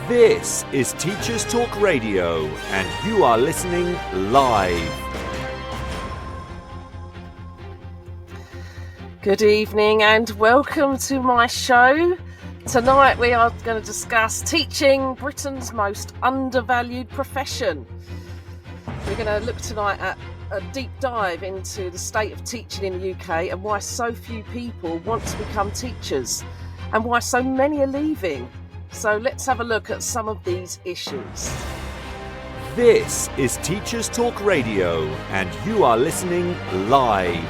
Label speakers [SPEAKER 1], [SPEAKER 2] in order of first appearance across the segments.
[SPEAKER 1] This is Teachers Talk Radio, and you are listening live.
[SPEAKER 2] Good evening and welcome to my show. Tonight we are going to discuss teaching, Britain's most undervalued profession. We're going to look tonight at a deep dive into the state of teaching in the UK and why so few people want to become teachers and why so many are leaving. So let's have a look at some of these issues.
[SPEAKER 1] This is Teachers Talk Radio, and you are listening live.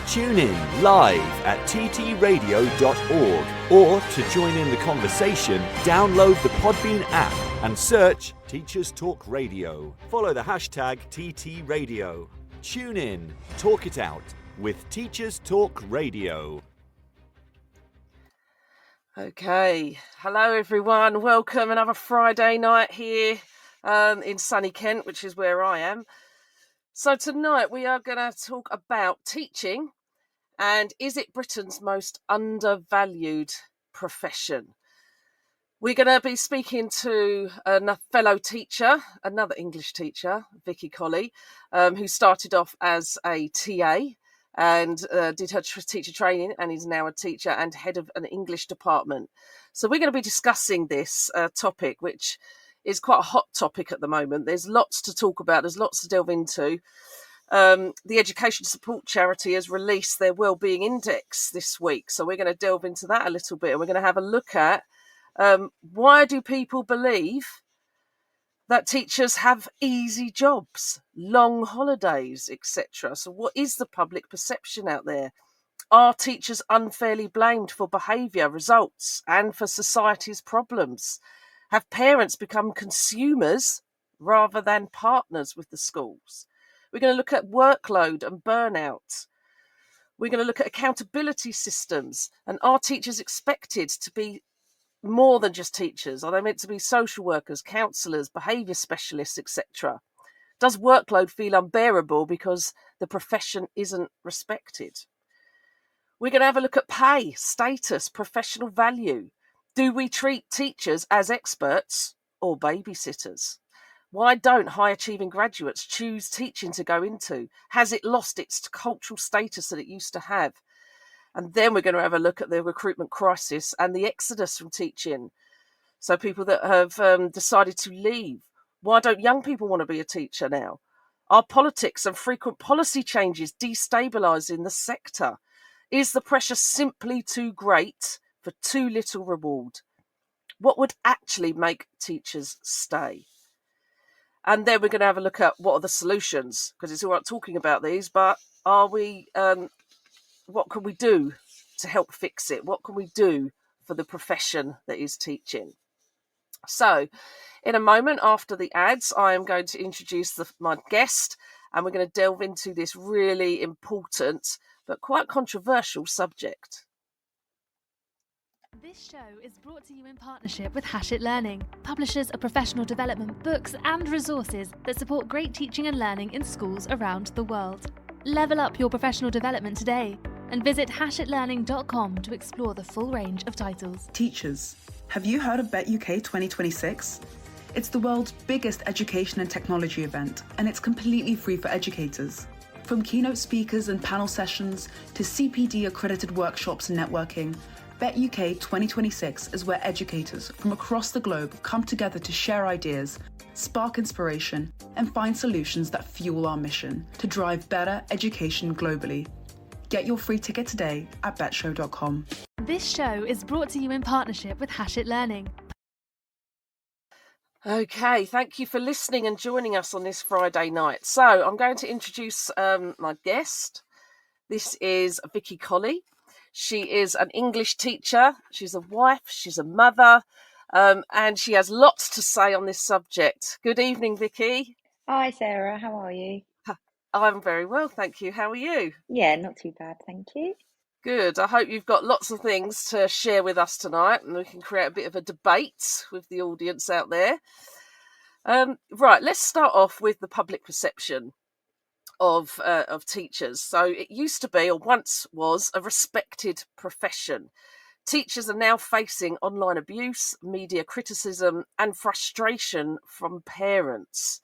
[SPEAKER 1] Tune in live at ttradio.org, or to join in the conversation, download the Podbean app and search Teachers Talk Radio. Follow the hashtag TTRadio. Tune in, talk it out with Teachers Talk Radio.
[SPEAKER 2] Okay, hello everyone, welcome. Another Friday night here in sunny Kent, which is where I am. So tonight we are going to talk about teaching and is it Britain's most undervalued profession? We're going to be speaking to a fellow teacher, another English teacher, Vicky Colley, who started off as a TA and did her teacher training and is now a teacher and head of an English department. So we're going to be discussing this topic, which is quite a hot topic at the moment. There's lots to talk about. There's lots to delve into. The Education Support Charity has released their Wellbeing Index this week. So we're going to delve into that a little bit. And we're going to have a look at why do people believe that teachers have easy jobs, long holidays, etc. So what is the public perception out there? Are teachers unfairly blamed for behaviour, results, and for society's problems? Have parents become consumers rather than partners with the schools? We're going to look at workload and burnout. We're going to look at accountability systems. And are teachers expected to be more than just teachers? Are they meant to be social workers, counsellors, behaviour specialists, etc.? Does workload feel unbearable because the profession isn't respected? We're going to have a look at pay, status, professional value. Do we treat teachers as experts or babysitters? Why don't high-achieving graduates choose teaching to go into? Has it lost its cultural status that it used to have? And then we're going to have a look at the recruitment crisis and the exodus from teaching. So people that have decided to leave. Why don't young people want to be a teacher now? Are politics and frequent policy changes destabilising the sector? Is the pressure simply too great for too little reward? What would actually make teachers stay? And then we're going to have a look at what are the solutions, because it's all right talking about these, but are we? What can we do to help fix it? What can we do for the profession that is teaching? So, in a moment after the ads, I am going to introduce my guest, and we're going to delve into this really important but quite controversial subject.
[SPEAKER 3] This show is brought to you in partnership with Hachette Learning, publishers of professional development books and resources that support great teaching and learning in schools around the world. Level up your professional development today and visit hachetlearning.com to explore the full range of titles.
[SPEAKER 4] Teachers, have you heard of Bet UK 2026? It's the world's biggest education and technology event, and it's completely free for educators. From keynote speakers and panel sessions to CPD accredited workshops and networking, Bet UK 2026 is where educators from across the globe come together to share ideas, spark inspiration, and find solutions that fuel our mission to drive better education globally. Get your free ticket today at betshow.com.
[SPEAKER 3] This show is brought to you in partnership with Hachette Learning.
[SPEAKER 2] Okay, thank you for listening and joining us on this Friday night. So I'm going to introduce my guest. This is Vicky Colley. She is an English teacher, she's a wife, she's a mother, and she has lots to say on this subject. Good evening, Vicky.
[SPEAKER 5] Hi, Sarah. How are you?
[SPEAKER 2] I'm very well, thank you. How are you?
[SPEAKER 5] Yeah, not too bad, thank you.
[SPEAKER 2] Good. I hope you've got lots of things to share with us tonight and we can create a bit of a debate with the audience out there. Right, let's start off with the public perception of teachers. So it used to be, or once was, a respected profession. teachers are now facing online abuse, media criticism, and frustration from parents.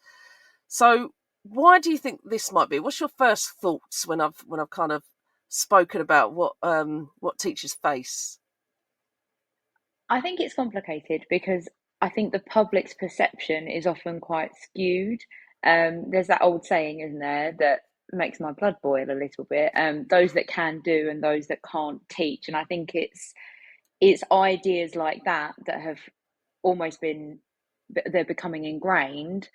[SPEAKER 2] So, why do you think this might be? What's your first thoughts when I've kind of spoken about what teachers face?
[SPEAKER 5] I think it's complicated because I think the public's perception is often quite skewed. There's that old saying, isn't there, that makes my blood boil a little bit. Those that can do and those that can't teach. And I think it's ideas like that that have almost been they're becoming ingrained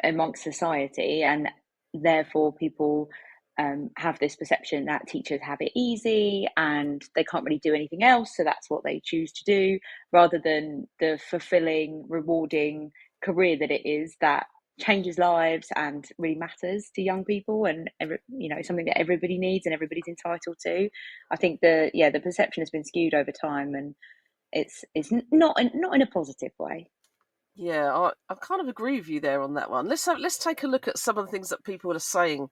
[SPEAKER 5] amongst society, and therefore people have this perception that teachers have it easy and they can't really do anything else, so that's what they choose to do, rather than the fulfilling, rewarding career that it is, that changes lives and really matters to young people, and something that everybody needs and everybody's entitled to. I think the perception has been skewed over time, and it's not in a positive way.
[SPEAKER 2] Yeah, I kind of agree with you there on that one. Let's take a look at some of the things that people are saying.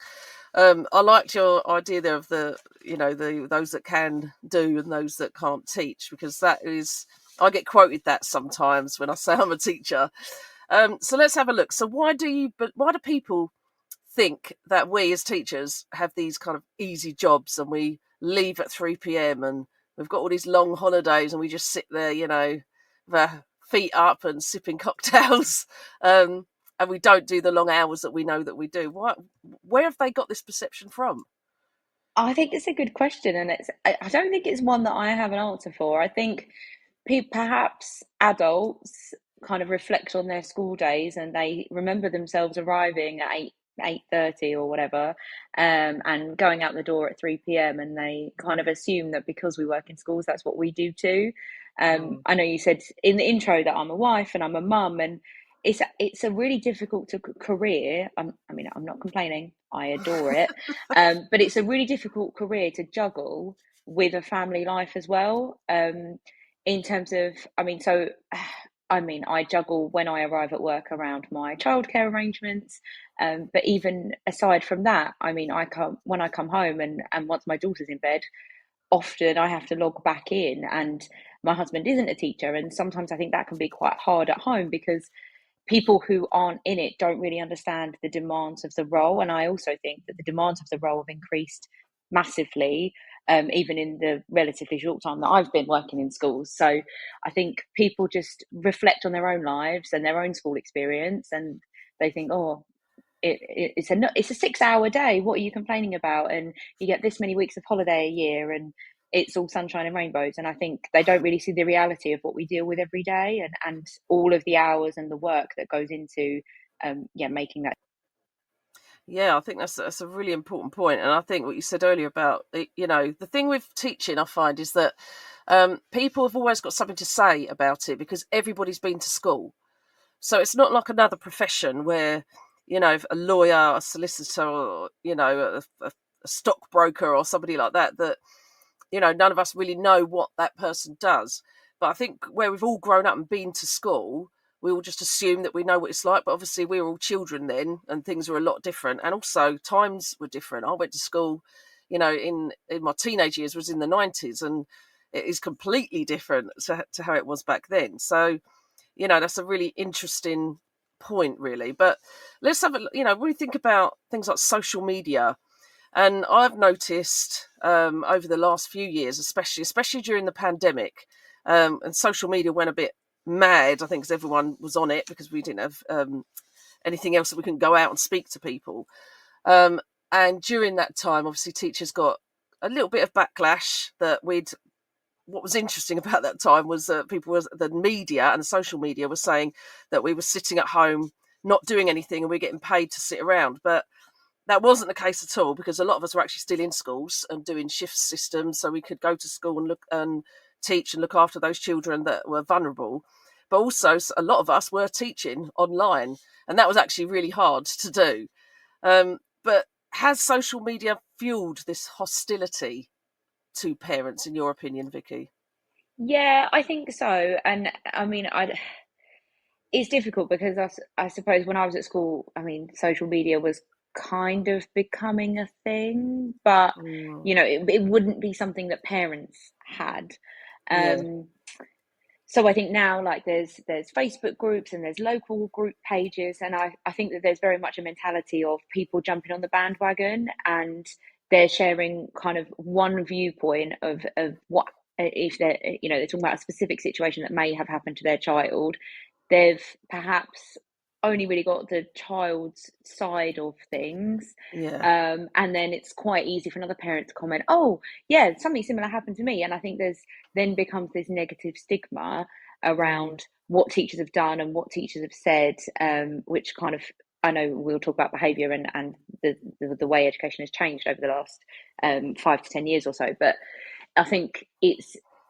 [SPEAKER 2] I liked your idea there of those that can do and those that can't teach, because that is, I get quoted that sometimes when I say I'm a teacher. So let's have a look. So why do people think that we as teachers have these kind of easy jobs and we leave at 3 p.m. and we've got all these long holidays and we just sit there, with our feet up and sipping cocktails, and we don't do the long hours that we know that we do? Where have they got this perception from?
[SPEAKER 5] I think it's a good question, and I don't think it's one that I have an answer for. I think perhaps adults kind of reflect on their school days and they remember themselves arriving at 8:30 or whatever, and going out the door at 3 p.m, and they kind of assume that because we work in schools that's what we do too. I know you said in the intro that I'm a wife and I'm a mum, and it's a really difficult career. I mean, I'm not complaining, I adore it, but it's a really difficult career to juggle with a family life as well. In terms of, I juggle when I arrive at work around my childcare arrangements. But even aside from that, when I come home, and once my daughter's in bed, often I have to log back in, and my husband isn't a teacher. And sometimes I think that can be quite hard at home because people who aren't in it don't really understand the demands of the role. And I also think that the demands of the role have increased massively, even in the relatively short time that I've been working in schools. So I think people just reflect on their own lives and their own school experience, and they think, oh, it's a 6-hour day. What are you complaining about? And you get this many weeks of holiday a year, and it's all sunshine and rainbows. And I think they don't really see the reality of what we deal with every day, and all of the hours and the work that goes into making that.
[SPEAKER 2] Yeah, I think that's a really important point. And I think what you said earlier about, the thing with teaching, I find, is that people have always got something to say about it because everybody's been to school. So it's not like another profession where, a lawyer, a solicitor, or, a stockbroker or somebody like that, none of us really know what that person does. But I think where we've all grown up and been to school, we all just assume that we know what it's like. But obviously we were all children then and things were a lot different. And also times were different. I went to school, in my teenage years, was in the 90s, and it is completely different to how it was back then. So, that's a really interesting point, really. But let's have when we think about things like social media. And I've noticed over the last few years, especially during the pandemic, and social media went a bit mad, I think, because everyone was on it because we didn't have anything else that we couldn't go out and speak to people. And during that time, obviously, teachers got a little bit of backlash what was interesting about that time was that the media and the social media was saying that we were sitting at home, not doing anything, and we're getting paid to sit around. But that wasn't the case at all, because a lot of us were actually still in schools and doing shift systems, so we could go to school and look and teach and look after those children that were vulnerable. But also a lot of us were teaching online, and that was actually really hard to do. But has social media fueled this hostility to parents, in your opinion, Vicky?
[SPEAKER 5] Yeah, I think so. And it's difficult because I suppose when I was at school, social media was kind of becoming a thing, but
[SPEAKER 2] Mm.
[SPEAKER 5] it wouldn't be something that parents had.
[SPEAKER 2] Yeah.
[SPEAKER 5] So I think now, like, there's Facebook groups and there's local group pages, and I think that there's very much a mentality of people jumping on the bandwagon, and they're sharing kind of one viewpoint of what, if they're, they're talking about a specific situation that may have happened to their child. They've perhaps only really got the child's side of things.
[SPEAKER 2] Yeah.
[SPEAKER 5] And then it's quite easy for another parent to comment, oh yeah, something similar happened to me. And I think there's then becomes this negative stigma around what teachers have done and what teachers have said, which kind of, I know we'll talk about behaviour and the way education has changed over the last 5 to 10 years or so. But I think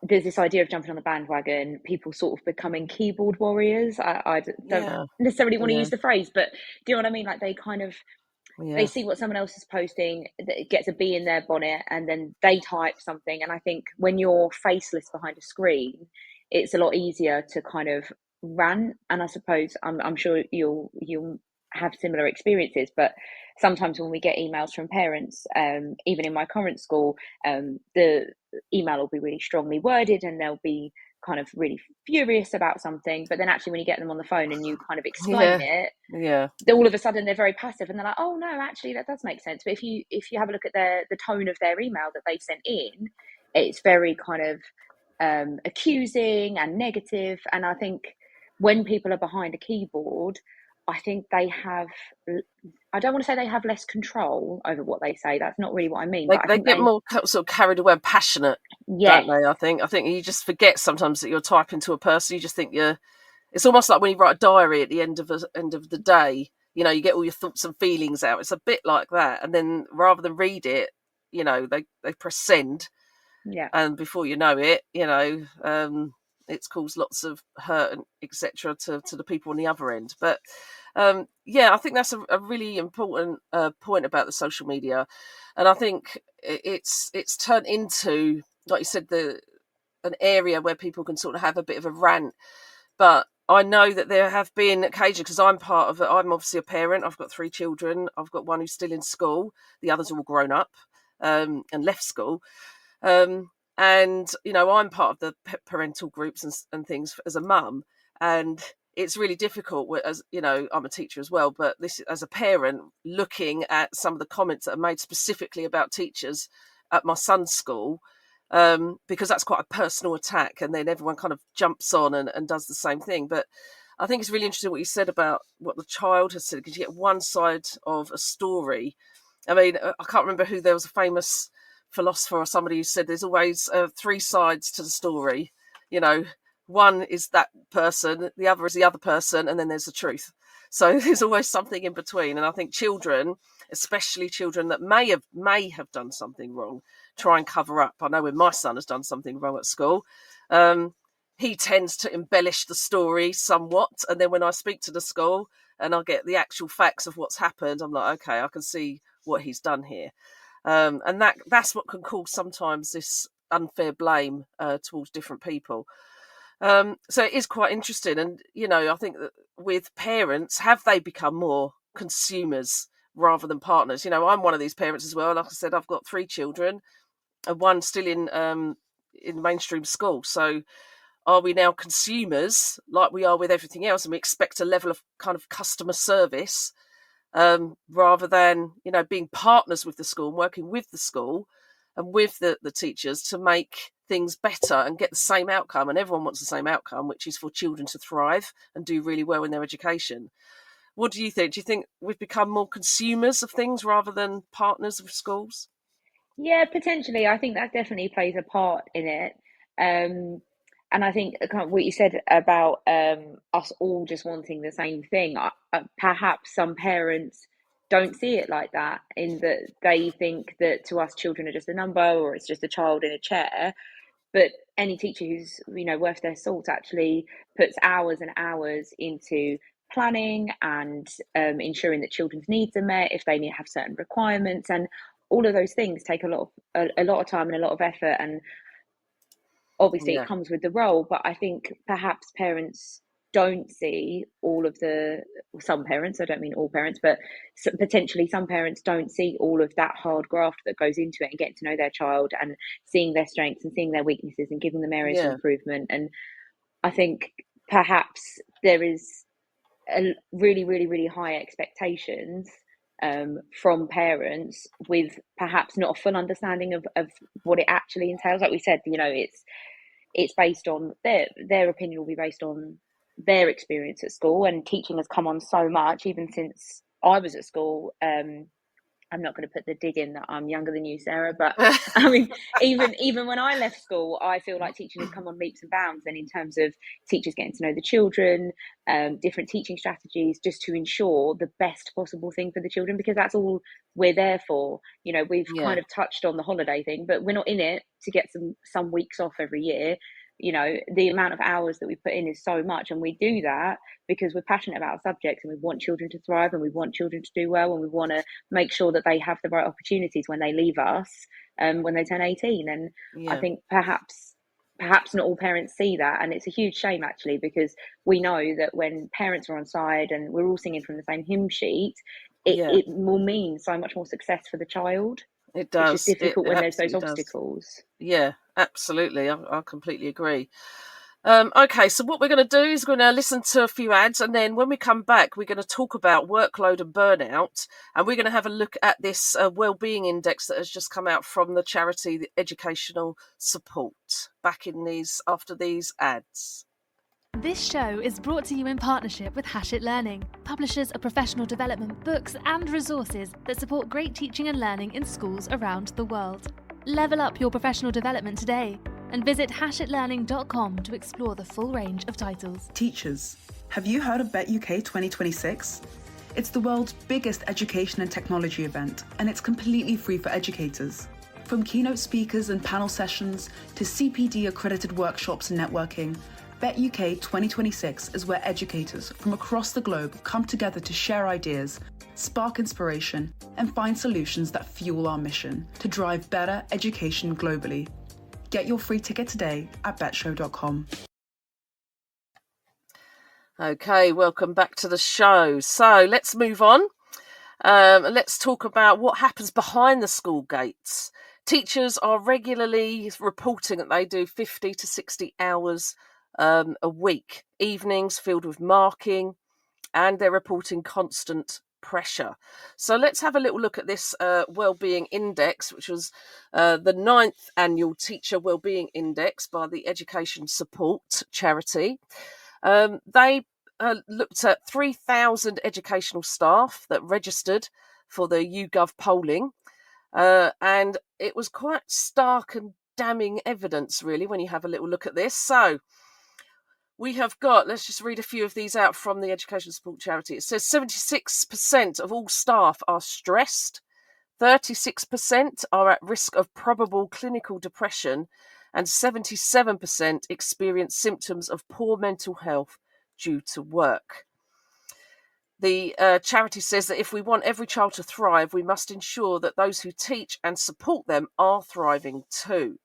[SPEAKER 5] there's this idea of jumping on the bandwagon, people sort of becoming keyboard warriors. I don't necessarily want to use the phrase, but do you know what I mean? Like, they kind of, they see what someone else is posting that gets a bee in their bonnet, and then they type something. And I think when you're faceless behind a screen, it's a lot easier to kind of rant. And I suppose I'm sure you'll have similar experiences, but sometimes when we get emails from parents, even in my current school, the email will be really strongly worded, and they'll be kind of really furious about something. But then actually, when you get them on the phone and you kind of explain it, all of a sudden they're very passive, and they're like, oh no, actually that does make sense. But if you have a look at the tone of their email that they sent in, it's very kind of accusing and negative. And I think when people are behind a keyboard, I think they have, I don't want to say they have less control over what they say. That's not really what I mean.
[SPEAKER 2] But they get more sort of carried away and passionate, don't they? I think you just forget sometimes that you're typing to a person. You just think it's almost like when you write a diary at the end of the day. You get all your thoughts and feelings out. It's a bit like that. And then rather than read it, they press send.
[SPEAKER 5] Yeah.
[SPEAKER 2] And before you know it, it's caused lots of hurt and etc. to the people on the other end. But I think that's a really important point about the social media, and I think it's turned into, like you said, an area where people can sort of have a bit of a rant. But I know that there have been occasions, because I'm part of it. I'm obviously a parent. I've got 3 children. I've got one who's still in school. The others are all grown up and left school. And I'm part of the parental groups and things as a mum, and it's really difficult, as I'm a teacher as well, but this, as a parent, looking at some of the comments that are made specifically about teachers at my son's school, because that's quite a personal attack, and then everyone kind of jumps on and does the same thing. But I think it's really interesting what you said about what the child has said, because you get one side of a story. I mean, I can't remember who, there was a famous philosopher or somebody who said there's always 3 sides to the story. One is that person, the other is the other person, and then there's the truth. So there's always something in between. And I think children, especially children that may have done something wrong, try and cover up. I know when my son has done something wrong at school, he tends to embellish the story somewhat. And then when I speak to the school and I get the actual facts of what's happened, I'm like, okay, I can see what he's done here. And that's what can cause sometimes this unfair blame towards different people. So it is quite interesting. And, I think that with parents, have they become more consumers rather than partners? I'm one of these parents as well. Like I said, I've got 3 children and one still in mainstream school. So are we now consumers like we are with everything else, and we expect a level of kind of customer service rather than, being partners with the school and working with the school and with the teachers to make things better and get the same outcome? And everyone wants the same outcome, which is for children to thrive and do really well in their education. What do you think? Do you think we've become more consumers of things rather than partners with schools?
[SPEAKER 5] Yeah, potentially. I think that definitely plays a part in it. And I think kind of what you said about us all just wanting the same thing, perhaps some parents don't see it like that, in that they think that to us children are just a number, or it's just a child in a chair. But any teacher who's worth their salt actually puts hours and hours into planning and ensuring that children's needs are met, if they need to have certain requirements, and all of those things take a lot of time and a lot of effort. And obviously it comes with the role, but I think perhaps parents don't see some parents, I don't mean all parents, but potentially some parents don't see all of that hard graft that goes into it and getting to know their child and seeing their strengths and seeing their weaknesses and giving them areas of
[SPEAKER 2] Yeah.
[SPEAKER 5] improvement. And I think perhaps there is a really, really, really high expectations from parents with perhaps not a full understanding of what it actually entails. Like we said, it's based on their opinion will be based on their experience at school, and teaching has come on so much even since I was at school. I'm not going to put the dig in that I'm younger than you, Sarah, but I mean, even when I left school, I feel like teaching has come on leaps and bounds. And in terms of teachers getting to know the children, different teaching strategies, just to ensure the best possible thing for the children, because that's all we're there for. We've
[SPEAKER 2] Yeah.
[SPEAKER 5] kind of touched on the holiday thing, but we're not in it to get some weeks off every year. The amount of hours that we put in is so much, and we do that because we're passionate about our subjects and we want children to thrive and we want children to do well, and we want to make sure that they have the right opportunities when they leave us, when they turn 18. And I
[SPEAKER 2] Yeah.
[SPEAKER 5] think perhaps not all parents see that, and it's a huge shame actually, because we know that when parents are on side and we're all singing from the same hymn sheet,
[SPEAKER 2] Yeah.
[SPEAKER 5] it will mean so much more success for the child.
[SPEAKER 2] It
[SPEAKER 5] It's just
[SPEAKER 2] does.
[SPEAKER 5] difficult
[SPEAKER 2] It
[SPEAKER 5] when there's those
[SPEAKER 2] absolutely does.
[SPEAKER 5] obstacles.
[SPEAKER 2] Yeah, absolutely. I completely agree. Okay, so what we're going to do is we're going to listen to a few ads, and then when we come back, we're going to talk about workload and burnout, and we're going to have a look at this wellbeing index that has just come out from the charity the Educational Support. Back in after these ads.
[SPEAKER 3] This show is brought to you in partnership with Hachette Learning, publishers of professional development books and resources that support great teaching and learning in schools around the world. Level up your professional development today and visit hachetlearning.com to explore the full range of titles.
[SPEAKER 4] Teachers, have you heard of Bet UK 2026? It's the world's biggest education and technology event, and it's completely free for educators. From keynote speakers and panel sessions to CPD accredited workshops and networking, Bet UK 2026 is where educators from across the globe come together to share ideas, spark inspiration, and find solutions that fuel our mission to drive better education globally. Get your free ticket today at betshow.com.
[SPEAKER 2] Okay, welcome back to the show. So let's move on. Let's talk about what happens behind the school gates. Teachers are regularly reporting that they do 50 to 60 hours a week, evenings filled with marking, and they're reporting constant pressure. So let's have a little look at this Wellbeing Index, which was the 9th annual Teacher Wellbeing Index by the Education Support charity. They looked at 3,000 educational staff that registered for the YouGov polling, and it was quite stark and damning evidence, really, when you have a little look at this. So we have got, let's just read a few of these out from the Education Support charity. It says 76% of all staff are stressed, 36% are at risk of probable clinical depression, and 77% experience symptoms of poor mental health due to work. The charity says that if we want every child to thrive, we must ensure that those who teach and support them are thriving too.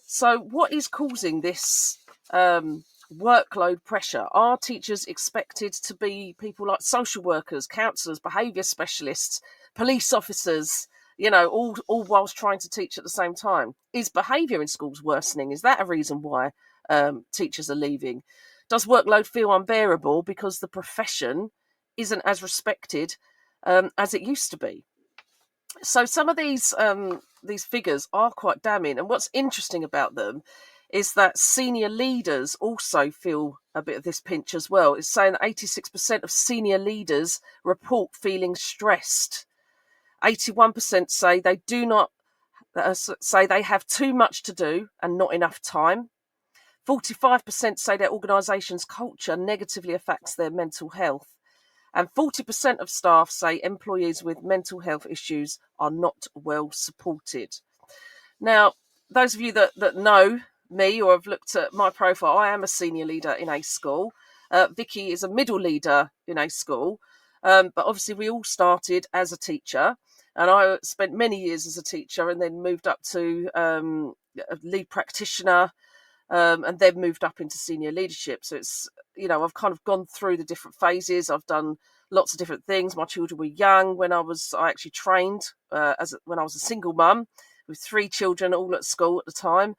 [SPEAKER 2] So what is causing this workload pressure? Are teachers expected to be people like social workers, counsellors, behaviour specialists, police officers, all whilst trying to teach at the same time? Is behaviour in schools worsening? Is that a reason why teachers are leaving? Does workload feel unbearable because the profession isn't as respected as it used to be? So some of these figures are quite damning, and what's interesting about them is that senior leaders also feel a bit of this pinch as well. It's saying that 86% of senior leaders report feeling stressed. 81% say they do not say they have too much to do and not enough time. 45% say their organisation's culture negatively affects their mental health. And 40% of staff say employees with mental health issues are not well supported. Now, those of you that know me or have looked at my profile, I am a senior leader in a school. Vicky is a middle leader in a school. But obviously we all started as a teacher, and I spent many years as a teacher and then moved up to a lead practitioner, and then moved up into senior leadership. So it's, I've kind of gone through the different phases. I've done lots of different things. My children were young when I actually trained when I was a single mum with 3 children all at school at the time.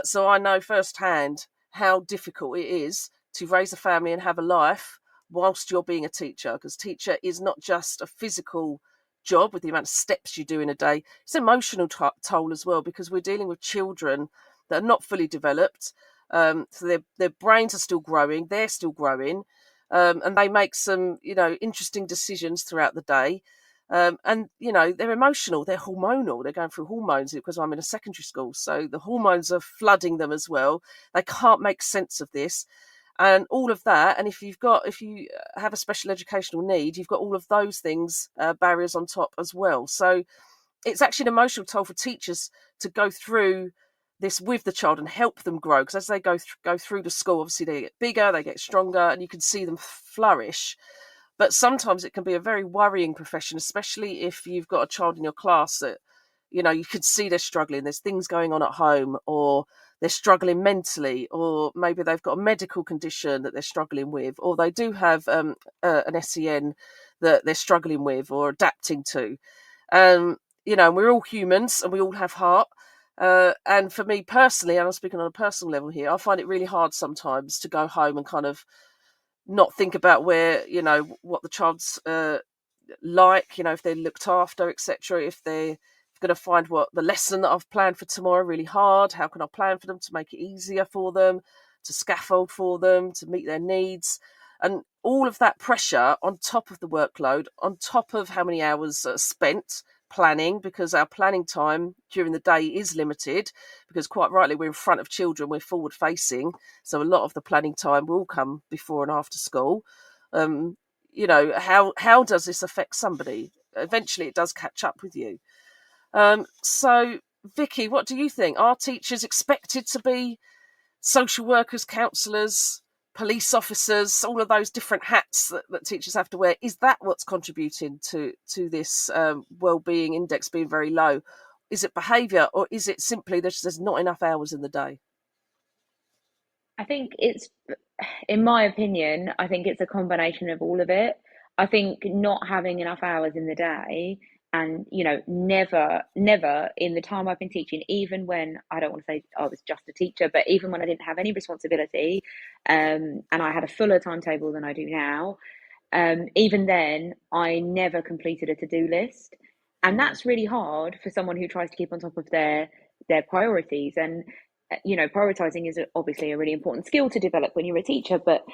[SPEAKER 2] So I know firsthand how difficult it is to raise a family and have a life whilst you're being a teacher, because teacher is not just a physical job with the amount of steps you do in a day. It's an emotional toll as well, because we're dealing with children that are not fully developed. So their brains are still growing, they're still growing, and they make some, interesting decisions throughout the day. And, they're emotional, they're hormonal, they're going through hormones because I'm in a secondary school. So the hormones are flooding them as well. They can't make sense of this and all of that. And if you have a special educational need, you've got all of those things, barriers on top as well. So it's actually an emotional toll for teachers to go through this with the child and help them grow, because as they go through the school, obviously they get bigger, they get stronger, and you can see them flourish. But sometimes it can be a very worrying profession, especially if you've got a child in your class that, you can see they're struggling. There's things going on at home, or they're struggling mentally, or maybe they've got a medical condition that they're struggling with, or they do have an SEN that they're struggling with or adapting to. We're all humans and we all have heart. And for me personally, and I'm speaking on a personal level here, I find it really hard sometimes to go home and kind of not think about where, what the child's like, if they're looked after, etc. If they're going to find what the lesson that I've planned for tomorrow really hard, how can I plan for them to make it easier for them, to scaffold for them, to meet their needs, and all of that pressure on top of the workload, on top of how many hours are spent planning, because our planning time during the day is limited, because quite rightly we're in front of children, we're forward facing, so a lot of the planning time will come before and after school. How does this affect somebody? Eventually it does catch up with you. So Vicky, what do you think? Are teachers expected to be social workers, counsellors, police officers, all of those different hats that teachers have to wear? Is that what's contributing to this well-being index being very low? Is it behaviour, or is it simply there's not enough hours in the day?
[SPEAKER 5] I think in my opinion, I think it's a combination of all of it. I think not having enough hours in the day, and never in the time I've been teaching, even when I don't want to say I was just a teacher, but even when I didn't have any responsibility, and I had a fuller timetable than I do now, even then I never completed a to-do list. And that's really hard for someone who tries to keep on top of their priorities. And prioritizing is obviously a really important skill to develop when you're a teacher, but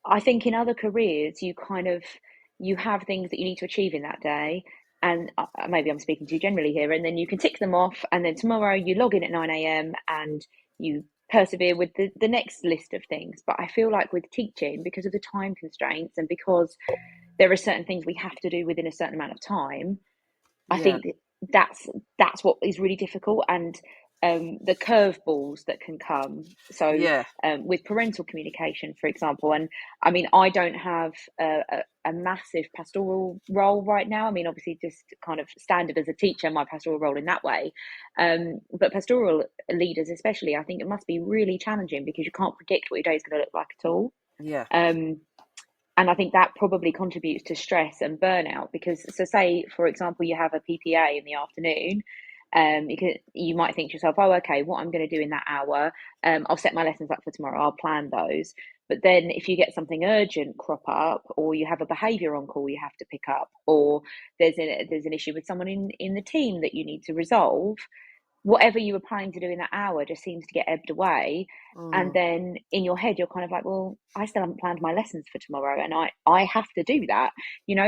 [SPEAKER 5] I think in other careers you have things that you need to achieve in that day, and maybe I'm speaking too generally here, and then you can tick them off, and then tomorrow you log in at 9 a.m. and you persevere with the next list of things. But I feel like with teaching, because of the time constraints and because there are certain things we have to do within a certain amount of time, I think that's what is really difficult. And the curveballs that can come. So with parental communication, for example, and I mean, I don't have a massive pastoral role right now. I mean, obviously just kind of standard as a teacher, my pastoral role in that way. But pastoral leaders especially, I think it must be really challenging, because you can't predict what your day is going to look like at all.
[SPEAKER 2] Yeah.
[SPEAKER 5] And I think that probably contributes to stress and burnout, because, so say, for example, you have a PPA in the afternoon, you might think to yourself, oh, okay, what I'm going to do in that hour, I'll set my lessons up for tomorrow, I'll plan those. But then if you get something urgent crop up, or you have a behaviour on call you have to pick up, or there's an issue with someone in the team that you need to resolve, whatever you were planning to do in that hour just seems to get ebbed away. And then in your head, you're kind of like, well, I still haven't planned my lessons for tomorrow, and I have to do that,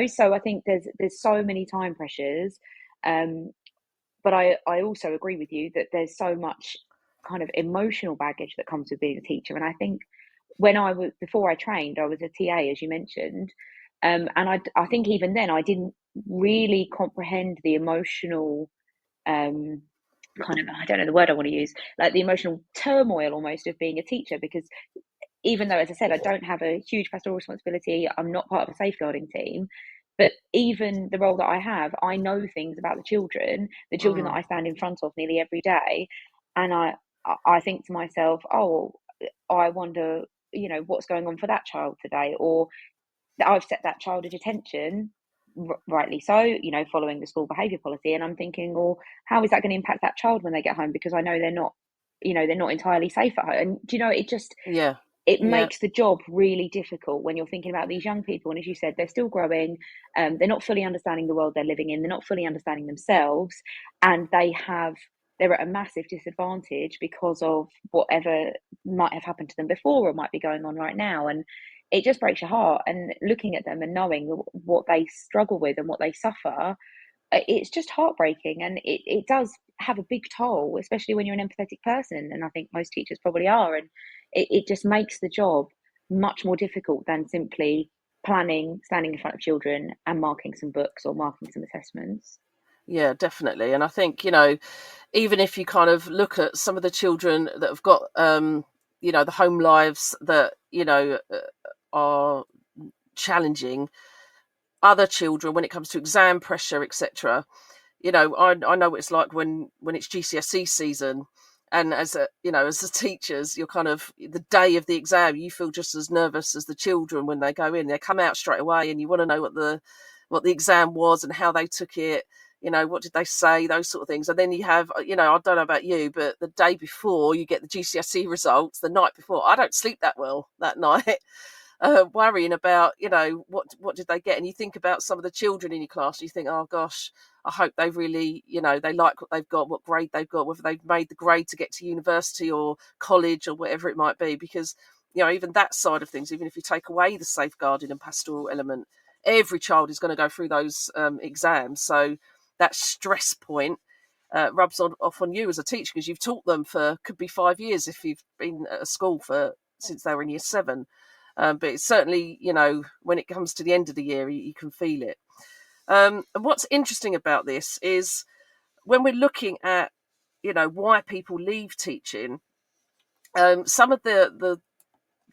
[SPEAKER 5] So I think there's so many time pressures. But I also agree with you that there's so much kind of emotional baggage that comes with being a teacher. And I think before I trained, I was a TA, as you mentioned. And I think even then I didn't really comprehend the emotional, kind of, I don't know the word I want to use, like the emotional turmoil almost of being a teacher, because even though, as I said, I don't have a huge pastoral responsibility, I'm not part of a safeguarding team, but even the role that I have, I know things about the children that I stand in front of nearly every day, and I think to myself, oh, I wonder, what's going on for that child today, or that I've set that child at attention, rightly so, following the school behaviour policy, and I'm thinking, well, how is that going to impact that child when they get home? Because I know they're not entirely safe at home. And
[SPEAKER 2] Yeah.
[SPEAKER 5] it
[SPEAKER 2] Yeah.
[SPEAKER 5] makes the job really difficult when you're thinking about these young people. And as you said, they're still growing. They're not fully understanding the world they're living in. They're not fully understanding themselves, and they're at a massive disadvantage because of whatever might have happened to them before or might be going on right now. And it just breaks your heart. And looking at them and knowing what they struggle with and what they suffer, it's just heartbreaking. And it does have a big toll, especially when you're an empathetic person. And I think most teachers probably are. And it just makes the job much more difficult than simply planning, standing in front of children and marking some books or marking some assessments.
[SPEAKER 2] Yeah, definitely. And I think, even if you kind of look at some of the children that have got, the home lives that, are challenging, other children when it comes to exam pressure, etc. I know what it's like when it's GCSE season, and as the teachers, you're kind of, the day of the exam, you feel just as nervous as the children when they go in. They come out straight away, and you want to know what the exam was and how they took it. What did they say? Those sort of things. And then you have, I don't know about you, but the day before you get the GCSE results, the night before, I don't sleep that well that night. Worrying about, what did they get? And you think about some of the children in your class, you think, oh gosh, I hope they really, they like what they've got, what grade they've got, whether they've made the grade to get to university or college or whatever it might be. Because, even that side of things, even if you take away the safeguarding and pastoral element, every child is going to go through those exams. So that stress point rubs off on you as a teacher, because you've taught them for, could be 5 years if you've been at a school since they were in year 7. But it's certainly, when it comes to the end of the year, you can feel it. And what's interesting about this is when we're looking at, why people leave teaching, some of the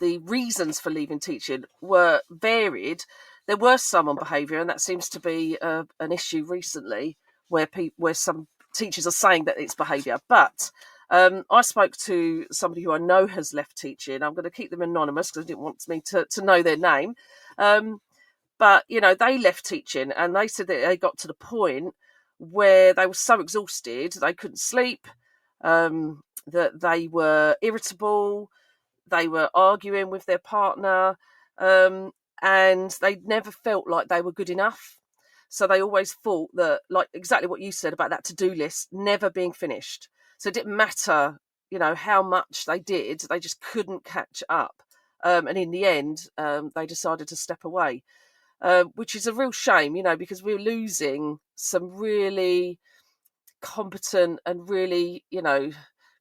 [SPEAKER 2] reasons for leaving teaching were varied. There were some on behaviour, and that seems to be an issue recently where some teachers are saying that it's behaviour. But I spoke to somebody who I know has left teaching. I'm going to keep them anonymous because I didn't want me to know their name. But, they left teaching, and they said that they got to the point where they were so exhausted, they couldn't sleep, that they were irritable, they were arguing with their partner, and they never felt like they were good enough. So they always thought that, like exactly what you said about that to-do list never being finished. So it didn't matter, how much they did, they just couldn't catch up. And in the end, they decided to step away, which is a real shame, because we're losing some really competent and really,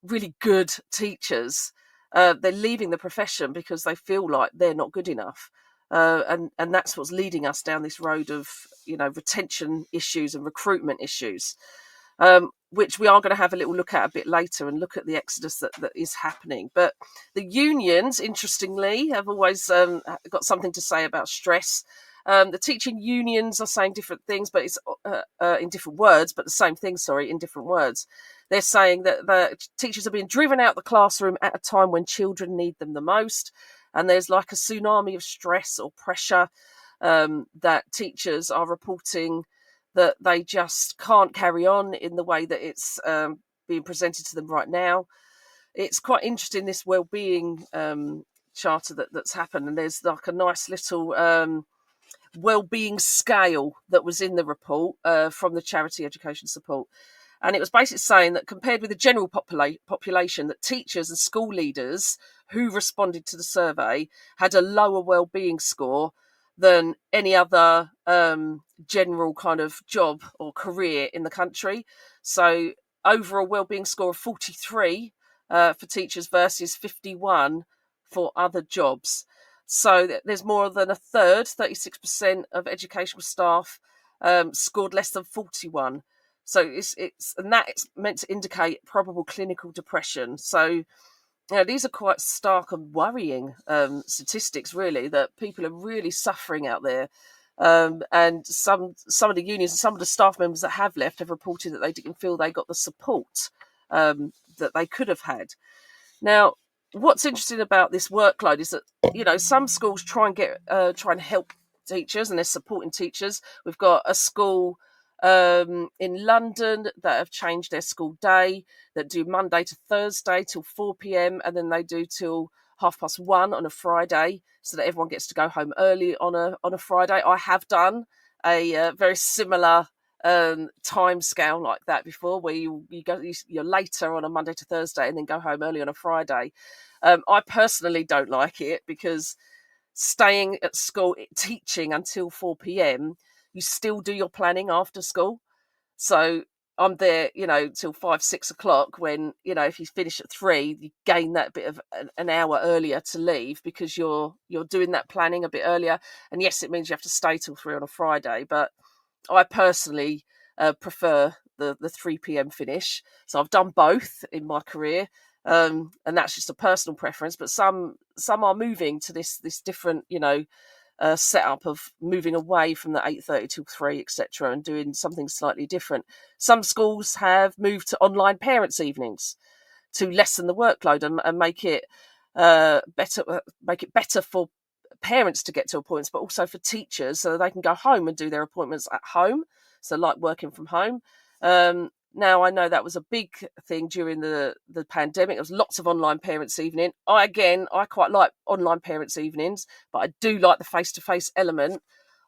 [SPEAKER 2] really good teachers. They're leaving the profession because they feel like they're not good enough. And that's what's leading us down this road of, retention issues and recruitment issues, which we are going to have a little look at a bit later and look at the exodus that is happening. But the unions, interestingly, have always got something to say about stress. The teaching unions are saying different things, but it's in different words, but the same thing, in different words. They're saying that the teachers are being driven out the classroom at a time when children need them the most. And there's like a tsunami of stress or pressure that teachers are reporting that they just can't carry on in the way that it's being presented to them right now. It's quite interesting, this wellbeing charter that's happened. And there's like a nice little wellbeing scale that was in the report from the Charity Education Support. And it was basically saying that compared with the general population, that teachers and school leaders who responded to the survey had a lower wellbeing score than any other general kind of job or career in the country. So overall wellbeing score of 43 for teachers versus 51 for other jobs. So there's more than a third, 36% of educational staff scored less than 41. So it's meant to indicate probable clinical depression. So these are quite stark and worrying statistics, really, that people are really suffering out there. And some of the unions and some of the staff members that have left have reported that they didn't feel they got the support that they could have had. Now, what's interesting about this workload is that, you know, some schools try and help teachers, and they're supporting teachers. We've got a school in London that have changed their school day, that do Monday to Thursday till 4 p.m. and then they do till 1:30 on a Friday, so that everyone gets to go home early on a Friday. I have done a very similar time scale like that before, where you're later on a Monday to Thursday and then go home early on a Friday. I personally don't like it, because staying at school teaching until 4 p.m, you still do your planning after school. So I'm there, you know, till 5-6 o'clock, when, you know, if you finish at 3, you gain that bit of an hour earlier to leave, because you're doing that planning a bit earlier. And yes, it means you have to stay till 3 on a Friday, but I personally prefer the 3 p.m. finish. So I've done both in my career, and that's just a personal preference. But some are moving to this different, you know, setup of moving away from the 8:30 till 3, etc., and doing something slightly different. Some schools have moved to online parents' evenings to lessen the workload and make it better for parents to get to appointments, but also for teachers, so that they can go home and do their appointments at home, so like working from home. Now, I know that was a big thing during the pandemic. There was lots of online parents' evening. I quite like online parents' evenings, but I do like the face-to-face element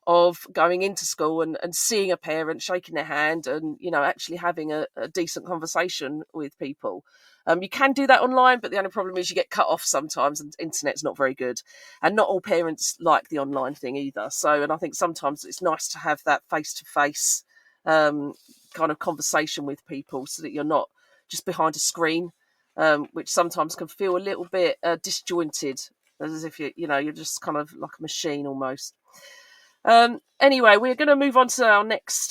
[SPEAKER 2] of going into school and seeing a parent, shaking their hand, and, you know, actually having a decent conversation with people. You can do that online, but the only problem is you get cut off sometimes, and the internet's not very good. And not all parents like the online thing either. So, and I think sometimes it's nice to have that face-to-face kind of conversation with people, so that you're not just behind a screen, which sometimes can feel a little bit disjointed, as if you're just kind of like a machine almost. Anyway, we're going to move on to our next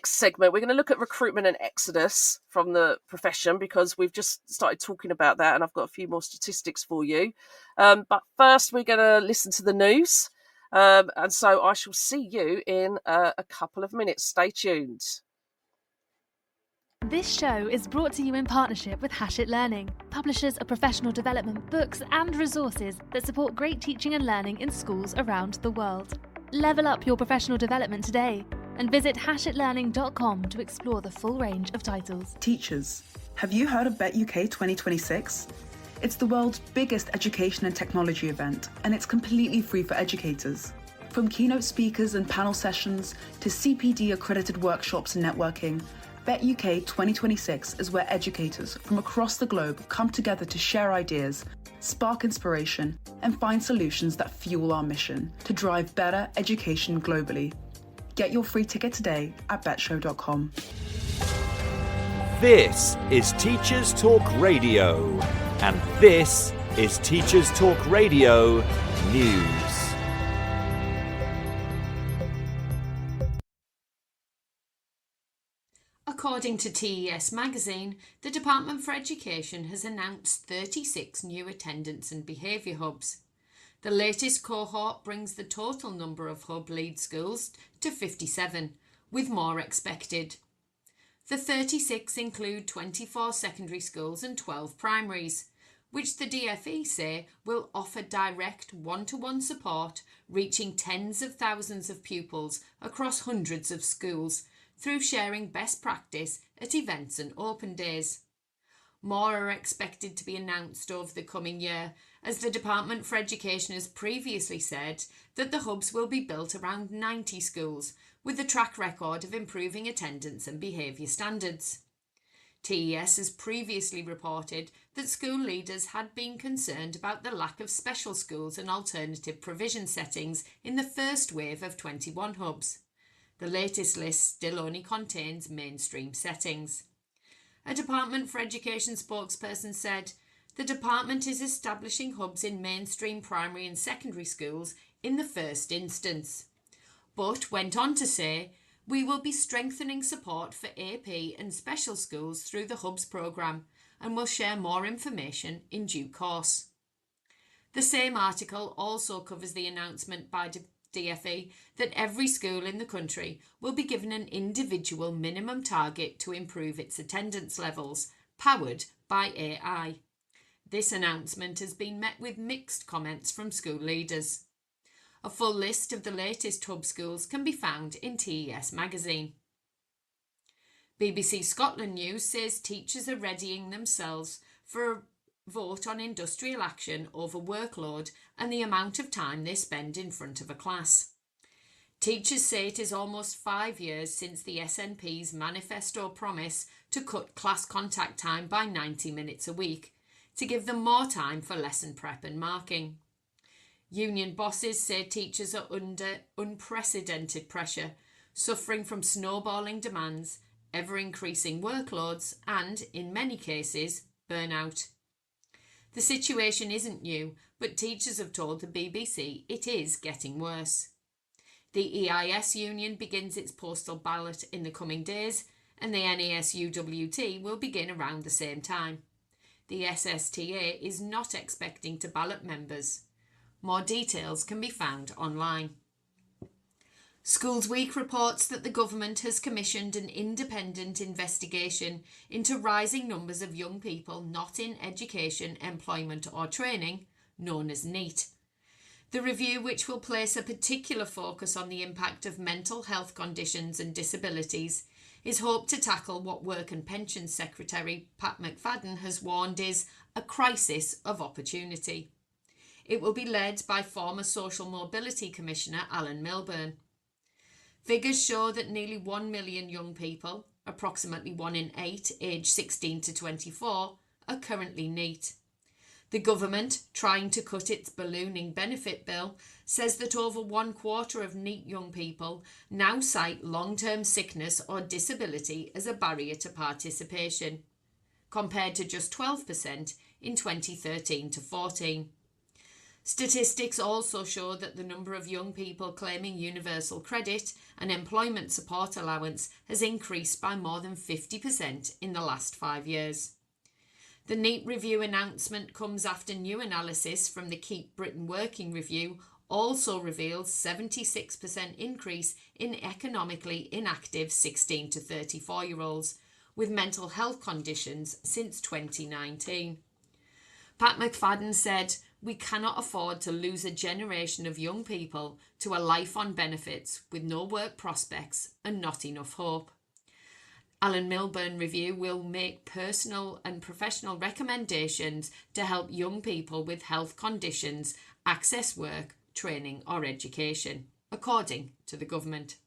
[SPEAKER 2] segment. We're going to look at recruitment and exodus from the profession, because we've just started talking about that, and I've got a few more statistics for you. But first, we're going to listen to the news. And so I shall see you in a couple of minutes. Stay tuned.
[SPEAKER 3] This show is brought to you in partnership with Hachette Learning, publishers of professional development books and resources that support great teaching and learning in schools around the world. Level up your professional development today and visit hachetlearning.com to explore the full range of titles.
[SPEAKER 4] Teachers, have you heard of Bet UK 2026? It's the world's biggest education and technology event, and it's completely free for educators. From keynote speakers and panel sessions to CPD accredited workshops and networking, Bet UK 2026 is where educators from across the globe come together to share ideas, spark inspiration, and find solutions that fuel our mission to drive better education globally. Get your free ticket today at betshow.com.
[SPEAKER 1] This is Teachers Talk Radio, and this is Teachers Talk Radio News.
[SPEAKER 6] According to TES magazine, the Department for Education has announced 36 new attendance and behaviour hubs. The latest cohort brings the total number of hub lead schools to 57, with more expected. The 36 include 24 secondary schools and 12 primaries, which the DFE say will offer direct one-to-one support, reaching tens of thousands of pupils across hundreds of schools through sharing best practice at events and open days. More are expected to be announced over the coming year, as the Department for Education has previously said that the hubs will be built around 90 schools, with a track record of improving attendance and behaviour standards. TES has previously reported that school leaders had been concerned about the lack of special schools and alternative provision settings in the first wave of 21 hubs. The latest list still only contains mainstream settings. A Department for Education spokesperson said, "The department is establishing hubs in mainstream primary and secondary schools in the first instance," but went on to say, "We will be strengthening support for AP and special schools through the hubs programme and will share more information in due course." The same article also covers the announcement by DFE that every school in the country will be given an individual minimum target to improve its attendance levels powered by AI. This announcement has been met with mixed comments from school leaders. A full list of the latest hub schools can be found in TES magazine. BBC Scotland News says teachers are readying themselves for a vote on industrial action over workload and the amount of time they spend in front of a class. Teachers say it is almost 5 years since the SNP's manifesto promise to cut class contact time by 90 minutes a week, to give them more time for lesson prep and marking. Union bosses say teachers are under unprecedented pressure, suffering from snowballing demands, ever-increasing workloads and, in many cases, burnout. The situation isn't new, but teachers have told the BBC it is getting worse. The EIS union begins its postal ballot in the coming days, and the NASUWT will begin around the same time. The SSTA is not expecting to ballot members. More details can be found online. Schools Week reports that the government has commissioned an independent investigation into rising numbers of young people not in education, employment or training, known as NEET. The review, which will place a particular focus on the impact of mental health conditions and disabilities, is hoped to tackle what Work and Pensions Secretary Pat McFadden has warned is a crisis of opportunity. It will be led by former Social Mobility Commissioner Alan Milburn. Figures show that nearly 1 million young people, approximately 1 in 8 aged 16 to 24, are currently NEET. The government, trying to cut its ballooning benefit bill, says that over 1/4 of NEET young people now cite long-term sickness or disability as a barrier to participation, compared to just 12% in 2013 to 14. Statistics also show that the number of young people claiming universal credit and employment support allowance has increased by more than 50% in the last 5 years. The NEET review announcement comes after new analysis from the Keep Britain Working Review also reveals 76% increase in economically inactive 16 to 34-year-olds with mental health conditions since 2019. Pat McFadden said, "We cannot afford to lose a generation of young people to a life on benefits with no work prospects and not enough hope." Alan Milburn Review will make personal and professional recommendations to help young people with health conditions access work, training or education, according to the government.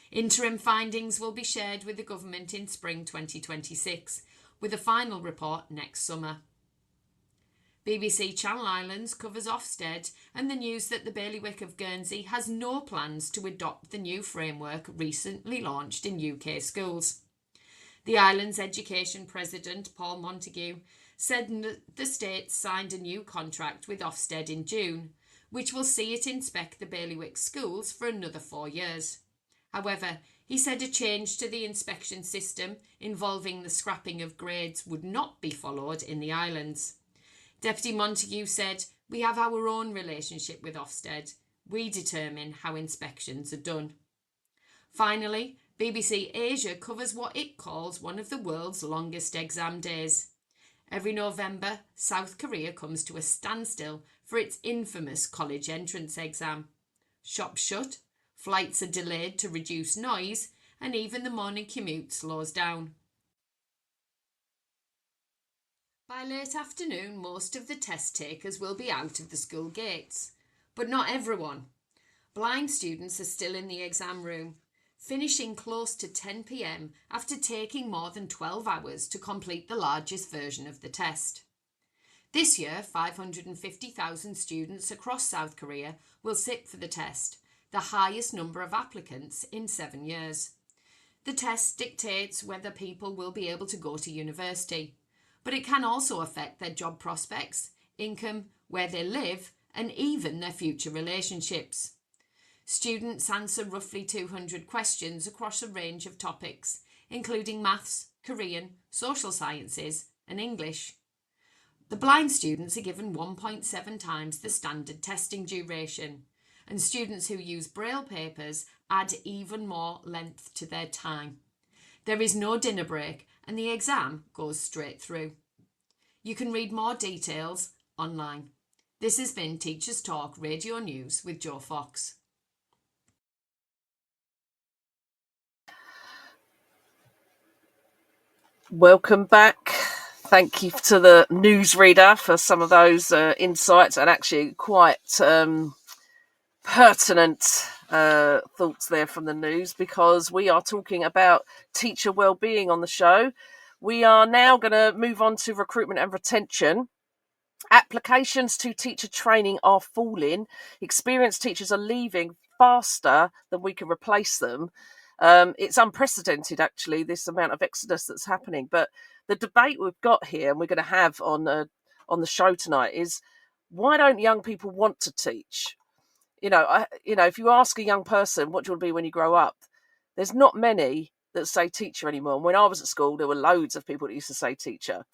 [SPEAKER 6] Interim findings will be shared with the government in spring 2026, with a final report next summer. BBC Channel Islands covers Ofsted and the news that the bailiwick of Guernsey has no plans to adopt the new framework recently launched in UK schools. The island's education president, Paul Montague, said the state signed a new contract with Ofsted in June, which will see it inspect the bailiwick schools for another 4 years. However, he said a change to the inspection system involving the scrapping of grades would not be followed in the islands. Deputy Montague said, "We have our own relationship with Ofsted. We determine how inspections are done." Finally, BBC Asia covers what it calls one of the world's longest exam days. Every November, South Korea comes to a standstill for its infamous college entrance exam. Shops shut, flights are delayed to reduce noise, and even the morning commute slows down. By late afternoon, most of the test takers will be out of the school gates, but not everyone. Blind students are still in the exam room, finishing close to 10 p.m. after taking more than 12 hours to complete the largest version of the test. This year, 550,000 students across South Korea will sit for the test, the highest number of applicants in 7 years. The test dictates whether people will be able to go to university, but it can also affect their job prospects, income, where they live, and even their future relationships. Students answer roughly 200 questions across a range of topics, including maths, Korean, social sciences, and English. The blind students are given 1.7 times the standard testing duration, and students who use braille papers add even more length to their time. There is no dinner break, and the exam goes straight through. You can read more details online. This has been Teachers Talk Radio News with Joe Fox.
[SPEAKER 2] Welcome back. Thank you to the newsreader for some of those insights and actually quite pertinent thoughts there from the news, because we are talking about teacher well-being on the show. We are now going to move on to recruitment and retention. Applications to teacher training are falling. Experienced teachers are leaving faster than we can replace them. It's unprecedented, actually, this amount of exodus that's happening. But the debate we've got here, and we're going to have on the show tonight, is why don't young people want to teach? If you ask a young person, what do you want to be when you grow up? There's not many that say teacher anymore. And when I was at school, there were loads of people that used to say teacher.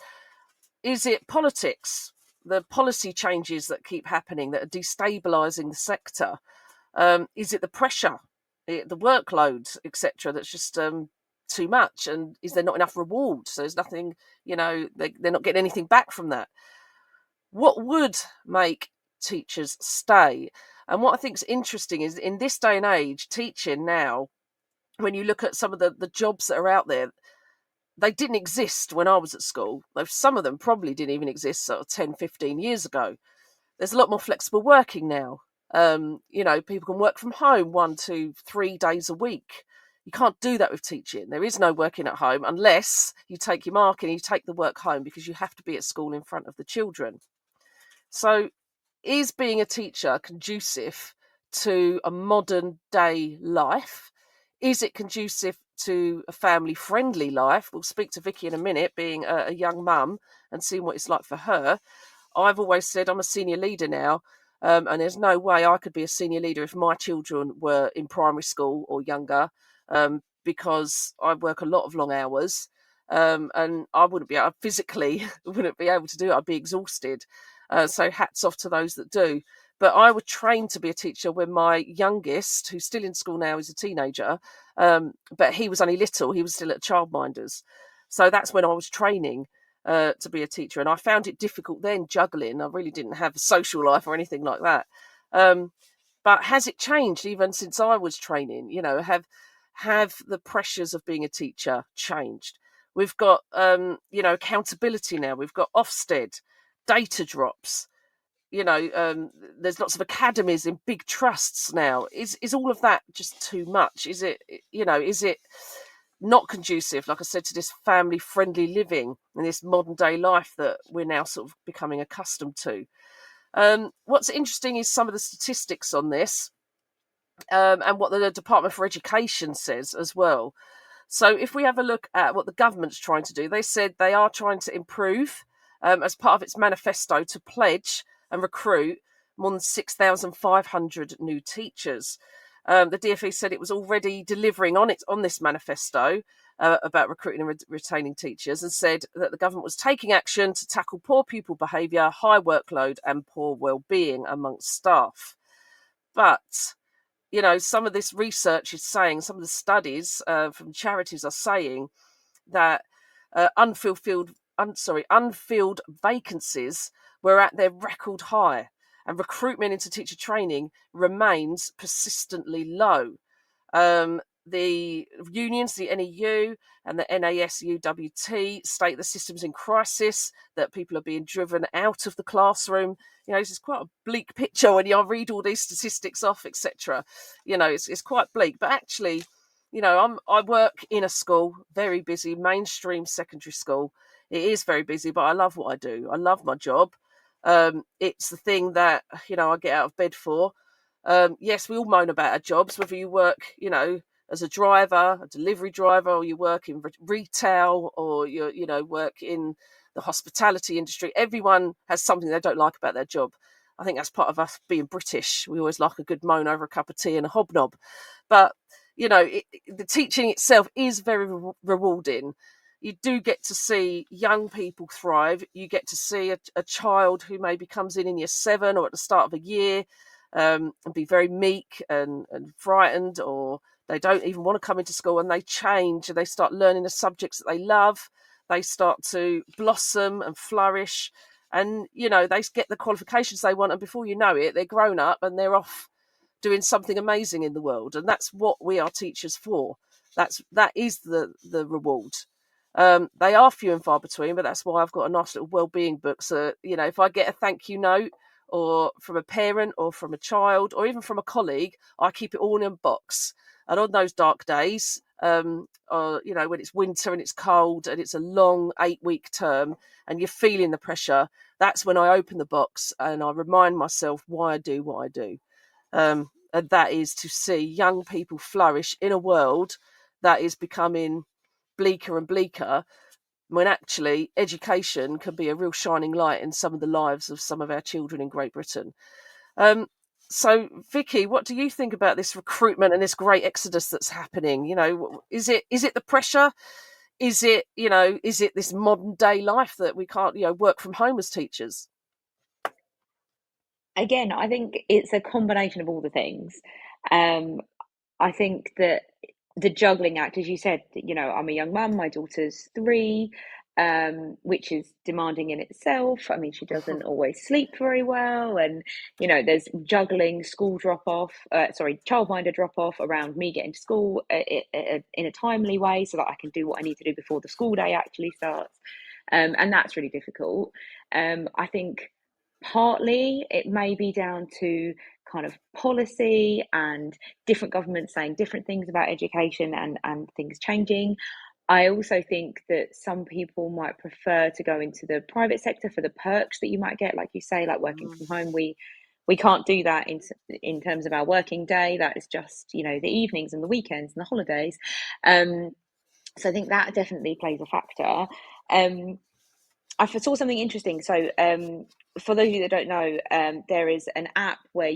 [SPEAKER 2] Is it politics? The policy changes that keep happening that are destabilising the sector? Is it the pressure, the workload, etc., that's just too much? And is there not enough reward? So there's nothing, they're not getting anything back from that. What would make teachers stay? And what I think is interesting is in this day and age, teaching now, when you look at some of the jobs that are out there, they didn't exist when I was at school. Some of them probably didn't even exist sort of 10, 15 years ago. There's a lot more flexible working now. People can work from home 1 to 3 days a week. You can't do that with teaching. There is no working at home unless you take your mark and you take the work home, because you have to be at school in front of the children. So is being a teacher conducive to a modern day life? Is it conducive to a family-friendly life? We'll speak to Vicky in a minute, being a young mum and seeing what it's like for her. I've always said I'm a senior leader now, and there's no way I could be a senior leader if my children were in primary school or younger, because I work a lot of long hours, and I physically wouldn't be able to do it. I'd be exhausted. So hats off to those that do. But I was trained to be a teacher when my youngest, who's still in school now, is a teenager, but he was only little. He was still at childminders. So that's when I was training to be a teacher. And I found it difficult then, juggling. I really didn't have a social life or anything like that. But has it changed even since I was training? Have the pressures of being a teacher changed? We've got, accountability now. We've got Ofsted, data drops. There's lots of academies in big trusts now. Is all of that just too much? Is it not conducive, like I said, to this family-friendly living and this modern day life that we're now sort of becoming accustomed to? What's interesting is some of the statistics on this, and what the Department for Education says as well. So if we have a look at what the government's trying to do, they said they are trying to improve, as part of its manifesto, to pledge and recruit more than 6,500 new teachers. The DfE said it was already delivering on this manifesto about recruiting and retaining teachers, and said that the government was taking action to tackle poor pupil behaviour, high workload and poor well-being amongst staff. But some of this research is saying, some of the studies from charities are saying that unfilled vacancies were at their record high, and recruitment into teacher training remains persistently low. The unions, the NEU and the NASUWT, state the system's in crisis, that people are being driven out of the classroom. This is quite a bleak picture when you read all these statistics off, etc. It's quite bleak. But actually, I work in a school, very busy, mainstream secondary school. It is very busy, but I love what I do. I love my job. It's the thing that, I get out of bed for. Yes, we all moan about our jobs, whether you work, as a driver, a delivery driver, or you work in retail, or you work in the hospitality industry. Everyone has something they don't like about their job. I think that's part of us being British. We always like a good moan over a cup of tea and a hobnob. But, the teaching itself is very rewarding. You do get to see young people thrive. You get to see a child who maybe comes in year 7 or at the start of a year, and be very meek and frightened or They don't even want to come into school, and they change and they start learning the subjects that they love. They start to blossom and flourish, and they get the qualifications they want, and before you know it, they're grown up and they're off doing something amazing in the world. And that's what we are teachers for. That is the reward. They are few and far between, but that's why I've got a nice little well-being book. So if I get a thank you note, or from a parent, or from a child, or even from a colleague, I keep it all in a box. And on those dark days, when it's winter and it's cold and it's a long 8-week term and you're feeling the pressure, that's when I open the box and I remind myself why I do what I do. And that is to see young people flourish in a world that is becoming bleaker and bleaker, when actually education can be a real shining light in some of the lives of some of our children in Great Britain. So, Vicky, what do you think about this recruitment and this great exodus that's happening? Is it the pressure? Is it this modern day life that we can't work from home as teachers?
[SPEAKER 5] Again, I think it's a combination of all the things. I think that the juggling act, as you said, I'm a young mum, my daughter's 3, which is demanding in itself. I mean, she doesn't always sleep very well, and there's juggling school childminder drop off around me getting to school in a timely way so that I can do what I need to do before the school day actually starts, and that's really difficult. I think partly it may be down to kind of policy and different governments saying different things about education and things changing. I also think that some people might prefer to go into the private sector for the perks that you might get, like you say, like working from home. We can't do that in terms of our working day. That is just the evenings and the weekends and the holidays. So I think that definitely plays a factor. I saw something interesting. So for those of you that don't know, there is an app where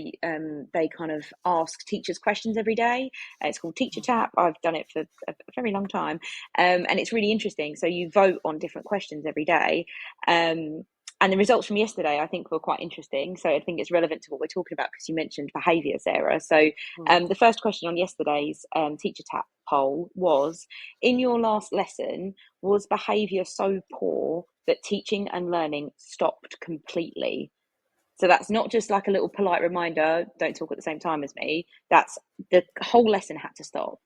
[SPEAKER 5] they kind of ask teachers questions every day. It's called Teacher Tap. I've done it for a very long time. And it's really interesting. So you vote on different questions every day. And the results from yesterday, I think, were quite interesting. So I think it's relevant to what we're talking about because you mentioned behaviour, Sarah. So the first question on yesterday's Teacher Tap poll was, in your last lesson, was behaviour so poor that teaching and learning stopped completely? So that's not just like a little polite reminder, don't talk at the same time as me. That's the whole lesson had to stop.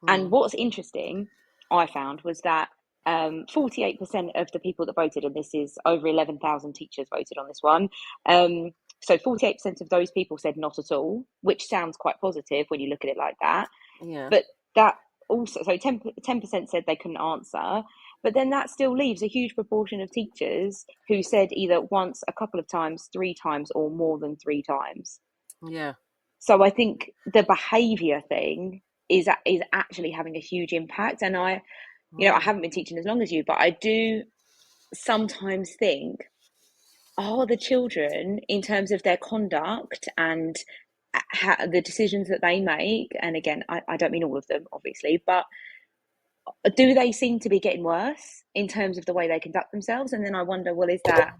[SPEAKER 5] And what's interesting, I found, was that 48% of the people that voted, and this is over 11,000 teachers voted on this one, so 48% of those people said not at all, which sounds quite positive when you look at it like that.
[SPEAKER 2] Yeah.
[SPEAKER 5] But that also, so 10% said they couldn't answer, but then that still leaves a huge proportion of teachers who said either once, a couple of times, 3 times, or more than 3 times.
[SPEAKER 2] Yeah.
[SPEAKER 5] So I think the behaviour thing is actually having a huge impact. And I haven't been teaching as long as you, but I do sometimes think, the children, in terms of their conduct and the decisions that they make, and again, I don't mean all of them, obviously, but do they seem to be getting worse in terms of the way they conduct themselves? And then I wonder, well, is that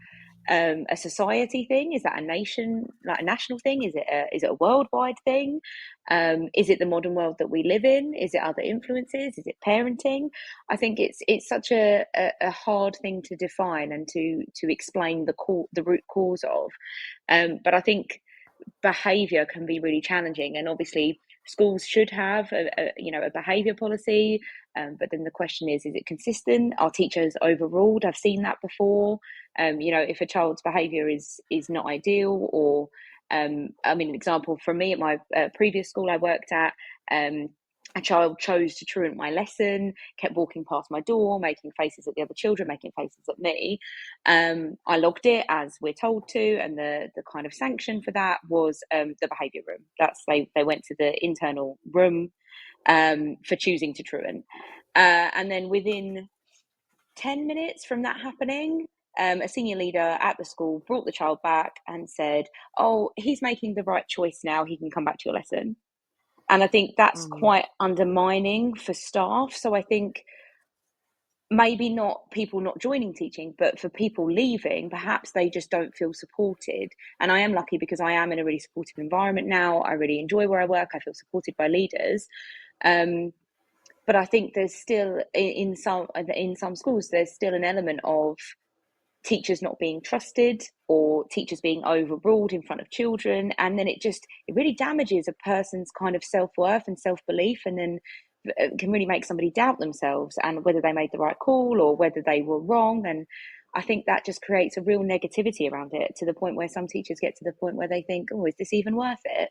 [SPEAKER 5] a society thing? Is that a national thing? Is it a worldwide thing? Is it the modern world that we live in? Is it other influences? Is it parenting? I think it's such a hard thing to define and to explain the root cause of. But I think behaviour can be really challenging, and obviously schools should have a behaviour policy, but then the question is it consistent? Are teachers overruled? I've seen that before. If a child's behaviour is not ideal, or an example from me at my previous school I worked at, a child chose to truant my lesson, kept walking past my door, making faces at the other children, making faces at me. I logged it as we're told to, and the kind of sanction for that was the behaviour room. They went to the internal room for choosing to truant. And then within 10 minutes from that happening, a senior leader at the school brought the child back and said, "Oh, he's making the right choice now, he can come back to your lesson." And I think that's quite undermining for staff. So I think maybe not people not joining teaching, but for people leaving, perhaps they just don't feel supported. And I am lucky because I am in a really supportive environment now. I really enjoy where I work. I feel supported by leaders. But I think there's still in some schools there's still an element of teachers not being trusted or teachers being overruled in front of children, and then it really damages a person's kind of self-worth and self-belief, and then it can really make somebody doubt themselves and whether they made the right call or whether they were wrong. And I think that just creates a real negativity around it, to the point where some teachers get to the point where they think, oh, is this even worth it?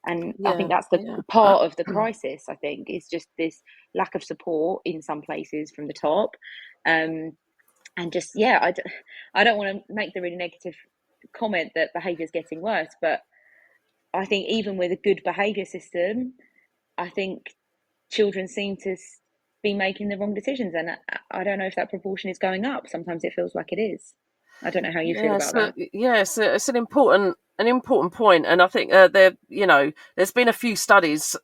[SPEAKER 5] And I think that's the part of the crisis, I think, is just this lack of support in some places from the top. And just, I don't want to make the really negative comment that behaviour is getting worse, but I think even with a good behaviour system, I think children seem to be making the wrong decisions, and I don't know if that proportion is going up. Sometimes it feels like it is. I don't know how you feel about that.
[SPEAKER 2] Yes, it's an important point, and I think there's been a few studies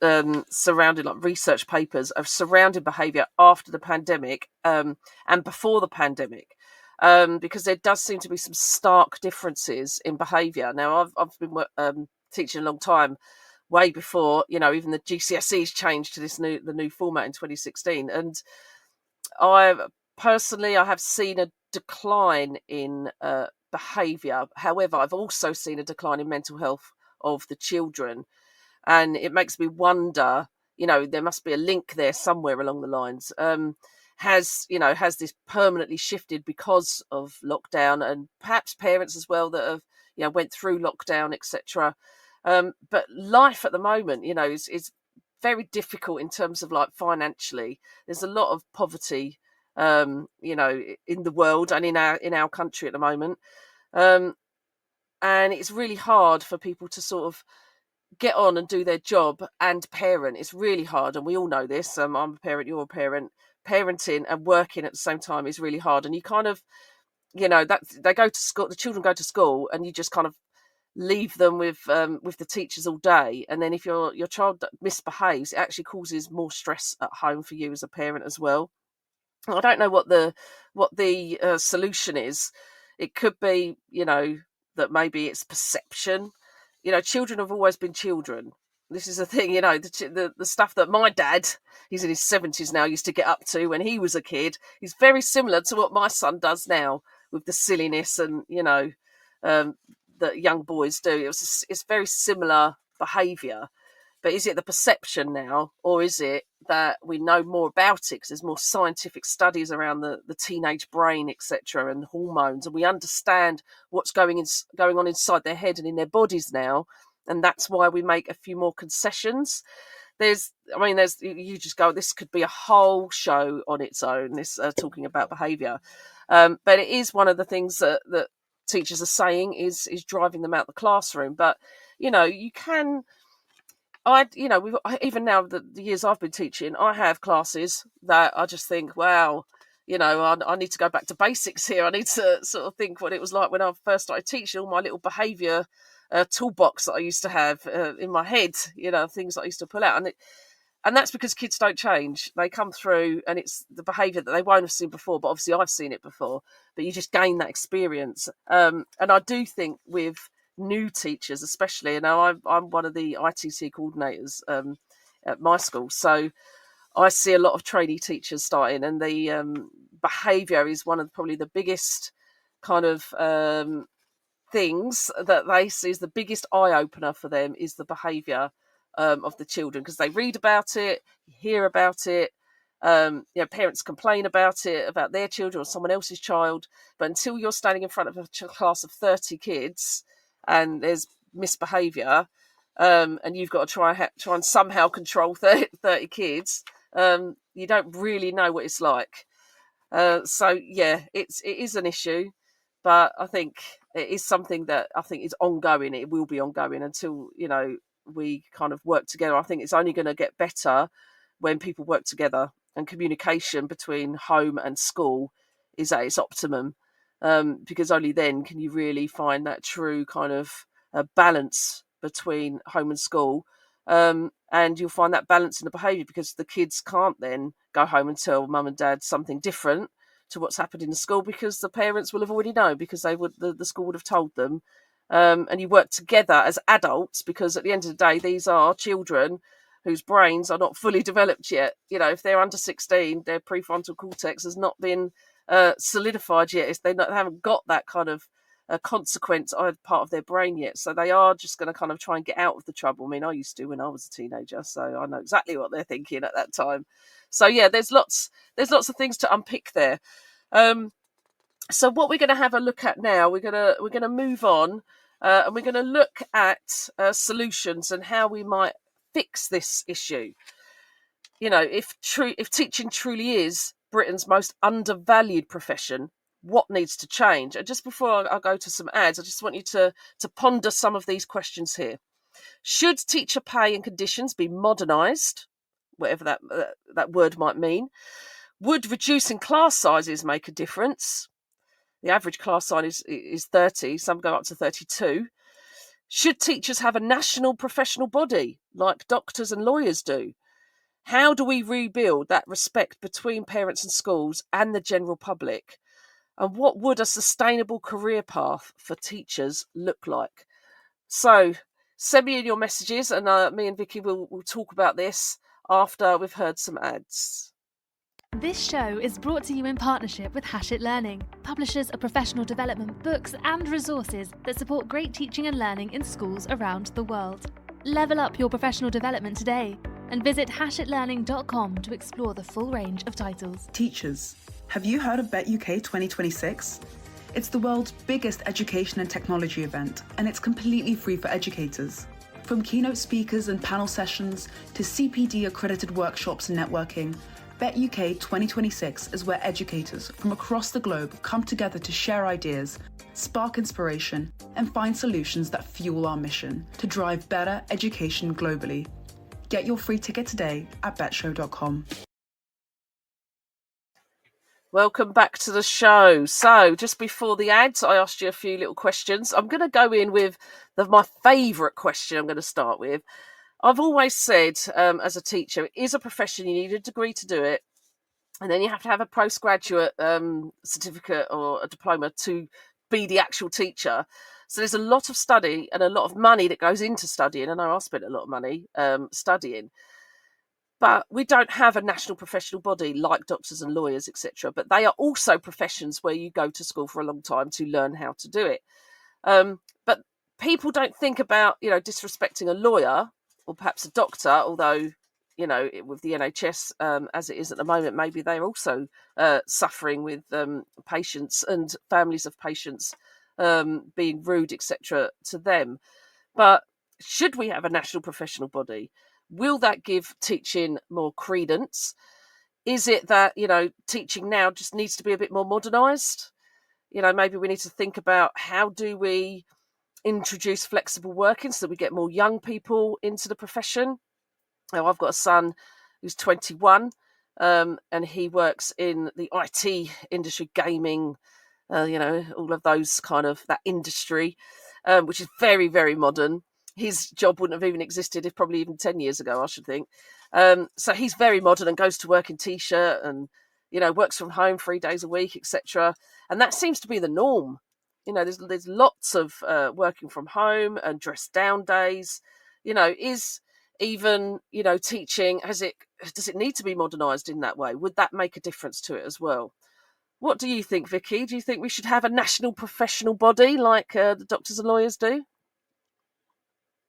[SPEAKER 2] surrounding, like research papers of surrounding behaviour after the pandemic and before the pandemic, because there does seem to be some stark differences in behaviour. Now, I've been teaching a long time, way before even the GCSEs changed to the new format in 2016, and I have seen a decline in behaviour. However, I've also seen a decline in mental health of the children, and it makes me wonder. There must be a link there somewhere along the lines. Has this permanently shifted because of lockdown, and perhaps parents as well that have went through lockdown, etc. But life at the moment, is very difficult in terms of like financially. There's a lot of poverty, in the world and in our country at the moment, and it's really hard for people to sort of get on and do their job and parent. It's really hard, and we all know this. I'm a parent, you're a parent. Parenting and working at the same time is really hard, and you kind of, that they go to school, the children go to school, and you just kind of leave them with the teachers all day, and then if your child misbehaves, it actually causes more stress at home for you as a parent as well. I don't know what the solution is. It could be, that maybe it's perception. Children have always been children. This is the thing, the stuff that my dad, he's in his 70s now, used to get up to when he was a kid. He's very similar to what my son does now, with the silliness and, that young boys do. It's very similar behaviour. But is it the perception now, or is it that we know more about it because there's more scientific studies around the teenage brain, etc., and hormones, and we understand what's going on inside their head and in their bodies now, and that's why we make a few more concessions. You just go, this could be a whole show on its own, this talking about behaviour. But it is one of the things that teachers are saying is driving them out the classroom. But, you can... even now, the years I've been teaching, I have classes that I just think, wow, I need to go back to basics here. I need to sort of think what it was like when I first started teaching, all my little behaviour toolbox that I used to have in my head, things that I used to pull out. And that's because kids don't change. They come through and it's the behaviour that they won't have seen before, but obviously I've seen it before, but you just gain that experience. And I do think with new teachers especially, and I'm one of the ITT coordinators at my school, so I see a lot of trainee teachers starting, and the behaviour is one of probably the biggest kind of things that they see is the biggest eye-opener for them, is the behaviour of the children, because they read about it, hear about it, parents complain about it, about their children or someone else's child, but until you're standing in front of a class of 30 kids and there's misbehaviour, and you've got to try and somehow control 30 kids, you don't really know what it's like. It is an issue, but I think it is something that I think is ongoing. It will be ongoing until, we kind of work together. I think it's only going to get better when people work together, and communication between home and school is at its optimum. Because only then can you really find that true kind of balance between home and school. And you'll find that balance in the behaviour, because the kids can't then go home and tell mum and dad something different to what's happened in the school, because the parents will have already known, because the school would have told them. And you work together as adults, because at the end of the day, these are children whose brains are not fully developed yet. If they're under 16, their prefrontal cortex has not been solidified yet. They haven't got that kind of consequence part of their brain yet. So they are just going to kind of try and get out of the trouble. I mean, I used to when I was a teenager, so I know exactly what they're thinking at that time. So yeah, there's lots of things to unpick there. So what we're going to have a look at now, we're going to move on, and we're going to look at solutions and how we might fix this issue. If teaching truly is Britain's most undervalued profession, what needs to change? And just before I go to some ads, I just want you to ponder some of these questions here. Should teacher pay and conditions be modernised, whatever that word might mean? Would reducing class sizes make a difference? The average class size is 30, some go up to 32. Should teachers have a national professional body like doctors and lawyers do? How do we rebuild that respect between parents and schools and the general public? And what would a sustainable career path for teachers look like? So send me in your messages, and me and Vicky will talk about this after we've heard some ads.
[SPEAKER 3] This show is brought to you in partnership with Hachette Learning, publishers of professional development books and resources that support great teaching and learning in schools around the world. Level up your professional development today and visit hachetlearning.com to explore the full range of titles.
[SPEAKER 4] Teachers, have you heard of Bet UK 2026? It's the world's biggest education and technology event, and it's completely free for educators. From keynote speakers and panel sessions to CPD accredited workshops and networking, Bet UK 2026 is where educators from across the globe come together to share ideas, spark inspiration, and find solutions that fuel our mission to drive better education globally. Get your free ticket today at betshow.com.
[SPEAKER 2] Welcome back to the show. So just before the ads, I asked you a few little questions. I'm going to go in with my favourite question I'm going to start with. I've always said, as a teacher, it is a profession. You need a degree to do it. And then you have to have a postgraduate certificate or a diploma to be the actual teacher. So there's a lot of study and a lot of money that goes into studying. I know I spent a lot of money studying. But we don't have a national professional body like doctors and lawyers, etc. But they are also professions where you go to school for a long time to learn how to do it. But people don't think about, disrespecting a lawyer or perhaps a doctor, although, with the NHS as it is at the moment, maybe they're also suffering with patients and families of patients being rude, etc. to them. But should we have a national professional body? Will that give teaching more credence? Is it that, teaching now just needs to be a bit more modernised? Maybe we need to think about how do we introduce flexible working so that we get more young people into the profession. Now, I've got a son who's 21 and he works in the IT industry, gaming, all of those kind of that industry, which is very, very modern. His job wouldn't have even existed if probably even 10 years ago, I should think. So he's very modern and goes to work in T-shirt and, works from home 3 days a week, etc. And that seems to be the norm. There's lots of working from home and dressed down days. Is even, teaching, does it need to be modernised in that way? Would that make a difference to it as well? What do you think, Vicky? Do you think we should have a national professional body like the doctors and lawyers do?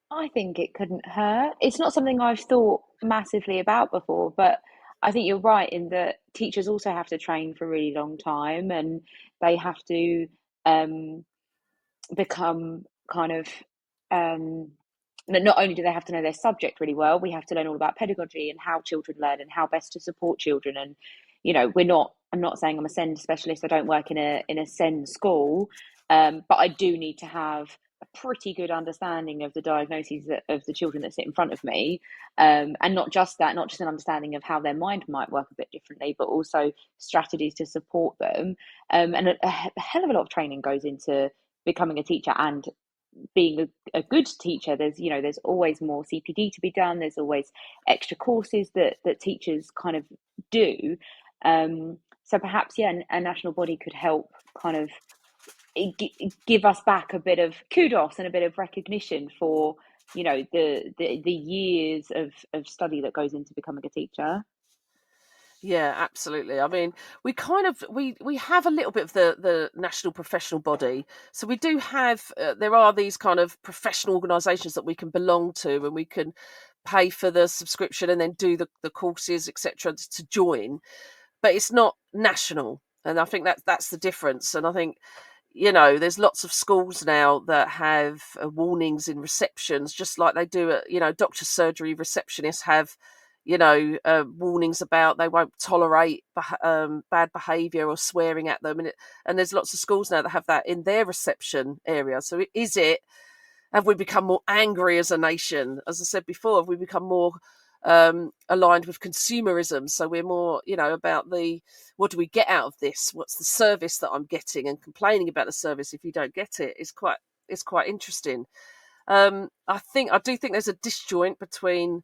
[SPEAKER 5] I think it couldn't hurt. It's not something I've thought massively about before, but I think you're right in that teachers also have to train for a really long time and they have to become kind of not only do they have to know their subject really well, we have to learn all about pedagogy and how children learn and how best to support children. And I'm not saying I'm a SEND specialist. I don't work in a SEND school, but I do need to have a pretty good understanding of the diagnoses of the children that sit in front of me, and not just an understanding of how their mind might work a bit differently, but also strategies to support them. And a hell of a lot of training goes into becoming a teacher and being a good teacher. There's always more CPD to be done. There's always extra courses that teachers kind of do. So perhaps, a national body could help kind of give us back a bit of kudos and a bit of recognition for, you know, the years of study that goes into becoming a teacher.
[SPEAKER 2] Yeah, absolutely. I mean, we kind of we have a little bit of the national professional body, so we do have there are these kind of professional organisations that we can belong to, and we can pay for the subscription and then do the courses, etc., to join. But it's not national, and I think that's the difference. And I think, you know, there's lots of schools now that have warnings in receptions, just like they do at, you know, doctor's surgery receptionists have, you know, warnings about they won't tolerate bad behaviour or swearing at them, and there's lots of schools now that have that in their reception area. So have we become more angry as a nation? As I said before, have we become more aligned with consumerism? So we're more, you know, about what do we get out of this? What's the service that I'm getting? And complaining about the service if you don't get it is quite interesting. I do think there's a disjoint between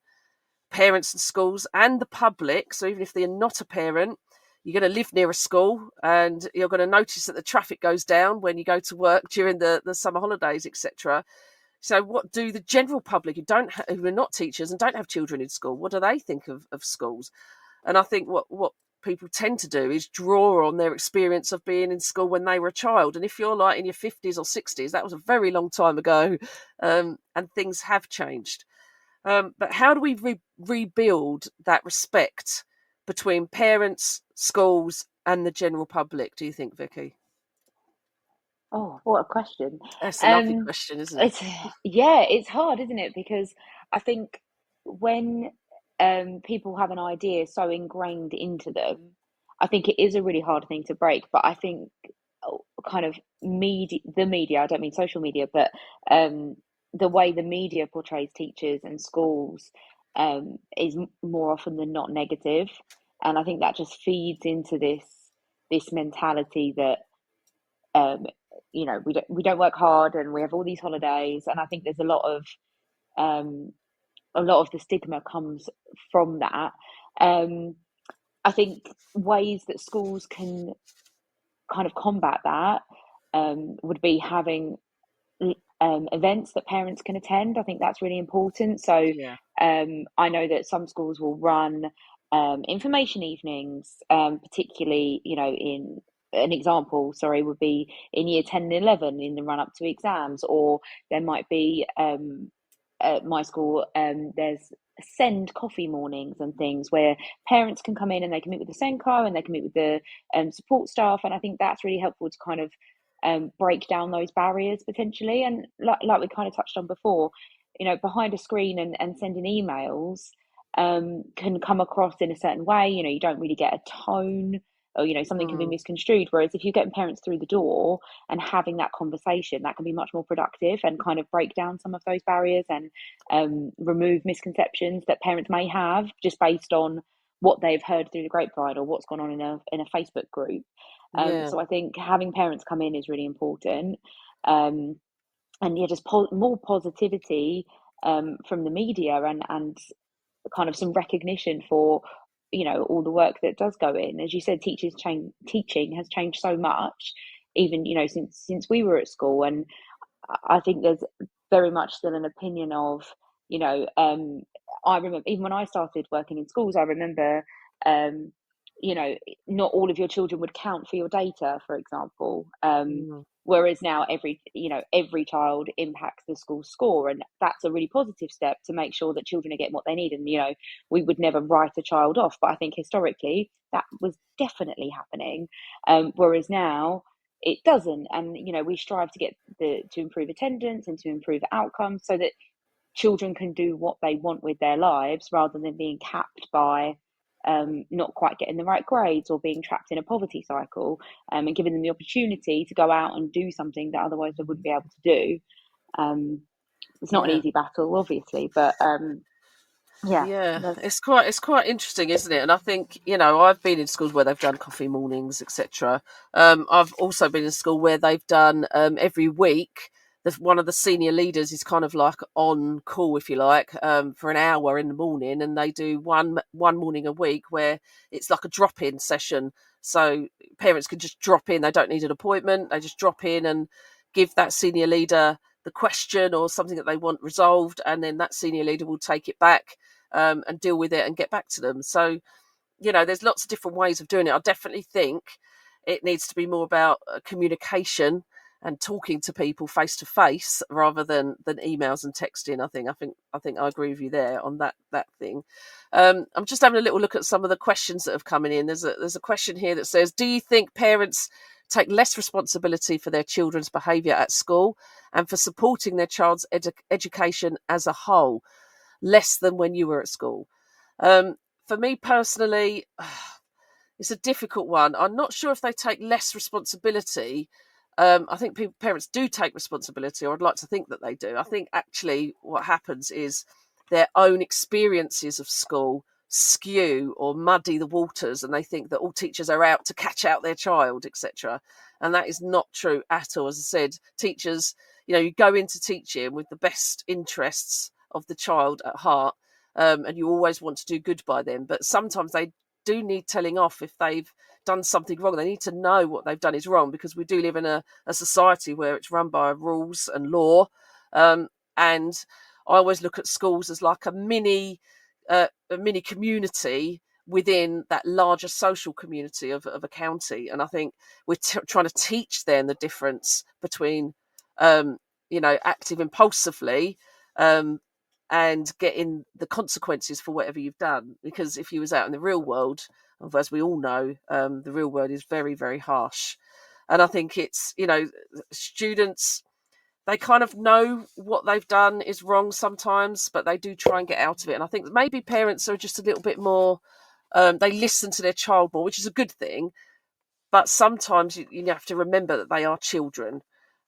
[SPEAKER 2] parents and schools and the public. So even if they're not a parent, you're going to live near a school and you're going to notice that the traffic goes down when you go to work during the summer holidays, etc. So what do the general public who are not teachers and don't have children in school, what do they think of schools? And I think what people tend to do is draw on their experience of being in school when they were a child. And if you're like in your 50s or 60s, that was a very long time ago, and things have changed. But how do we rebuild that respect between parents, schools, and the general public, do you think, Vicky?
[SPEAKER 5] Oh, what a question.
[SPEAKER 2] That's a lovely
[SPEAKER 5] Um,
[SPEAKER 2] question, isn't it?
[SPEAKER 5] it's yeah, it's hard, isn't it? Because I think when people have an idea so ingrained into them, I think it is a really hard thing to break. But I think kind of the media, I don't mean social media, but um, the way the media portrays teachers and schools is more often than not negative, and I think that just feeds into this mentality that um, you know, we don't work hard and we have all these holidays, and I think there's um, a lot of the stigma comes from that. Um, I think ways that schools can kind of combat that would be having events that parents can attend. I think that's really important. So
[SPEAKER 2] Yeah.
[SPEAKER 5] I know that some schools will run information evenings, particularly, you know, in an example, sorry, would be in year 10 and 11 in the run up to exams, or there might be at my school, there's send coffee mornings and things where parents can come in and they can meet with the Senko and they can meet with the support staff. And I think that's really helpful to kind of break down those barriers potentially. And like we kind of touched on before, you know, behind a screen and sending emails can come across in a certain way. You know, you don't really get a tone, or, you know, something can be
[SPEAKER 2] Mm,
[SPEAKER 5] misconstrued. Whereas if you're getting parents through the door and having that conversation, that can be much more productive and kind of break down some of those barriers and remove misconceptions that parents may have just based on what they've heard through the grapevine or what's gone on in a Facebook group.
[SPEAKER 2] yeah.
[SPEAKER 5] So I think having parents come in is really important. Um, and yeah, just more positivity from the media and kind of some recognition for, you know, all the work that does go in. As you said, teaching has changed so much, even, you know, since we were at school. And I think there's very much still an opinion of, you know, I remember even when I started working in schools, I remember, um, you know, not all of your children would count for your data, for example.
[SPEAKER 2] Mm,
[SPEAKER 5] Whereas now every child impacts the school score, and that's a really positive step to make sure that children are getting what they need. And, you know, we would never write a child off, but I think historically that was definitely happening. Whereas now it doesn't, and, you know, we strive to get to improve attendance and to improve outcomes so that children can do what they want with their lives rather than being capped by not quite getting the right grades or being trapped in a poverty cycle, and giving them the opportunity to go out and do something that otherwise they wouldn't be able to do. um, it's not an
[SPEAKER 2] yeah.
[SPEAKER 5] easy battle, obviously, but yeah,
[SPEAKER 2] Yeah,
[SPEAKER 5] that's
[SPEAKER 2] it's quite interesting, isn't it? And I think, you know, I've been in schools where they've done coffee mornings, etc. I've also been in school where they've done every week. One of the senior leaders is kind of like on call, if you like, for an hour in the morning, and they do one morning a week where it's like a drop-in session. So parents can just drop in. They don't need an appointment. They just drop in and give that senior leader the question or something that they want resolved, and then that senior leader will take it back and deal with it and get back to them. So, there's lots of different ways of doing it. I definitely think it needs to be more about communication and talking to people face to face rather than emails and texting. I think I agree with you there on that thing. I'm just having a little look at some of the questions that have come in. There's a question here that says, do you think parents take less responsibility for their children's behaviour at school and for supporting their child's education as a whole, less than when you were at school? For me personally, it's a difficult one. I'm not sure if they take less responsibility. I think parents do take responsibility, or I'd like to think that they do. I think actually what happens is their own experiences of school skew or muddy the waters, and they think that all teachers are out to catch out their child, etc. And that is not true at all. As I said, teachers, you go into teaching with the best interests of the child at heart, and you always want to do good by them. But sometimes they do need telling off if they've done something wrong. They need to know what they've done is wrong, because we do live in a society where it's run by rules and law. And I always look at schools as like a mini community within that larger social community of a county. And I think we're trying to teach them the difference between, active impulsively, and getting the consequences for whatever you've done. Because if you was out in the real world, as we all know, the real world is very, very harsh. And I think it's, students, they kind of know what they've done is wrong sometimes, but they do try and get out of it. And I think maybe parents are just a little bit more, they listen to their child more, which is a good thing. But sometimes you have to remember that they are children,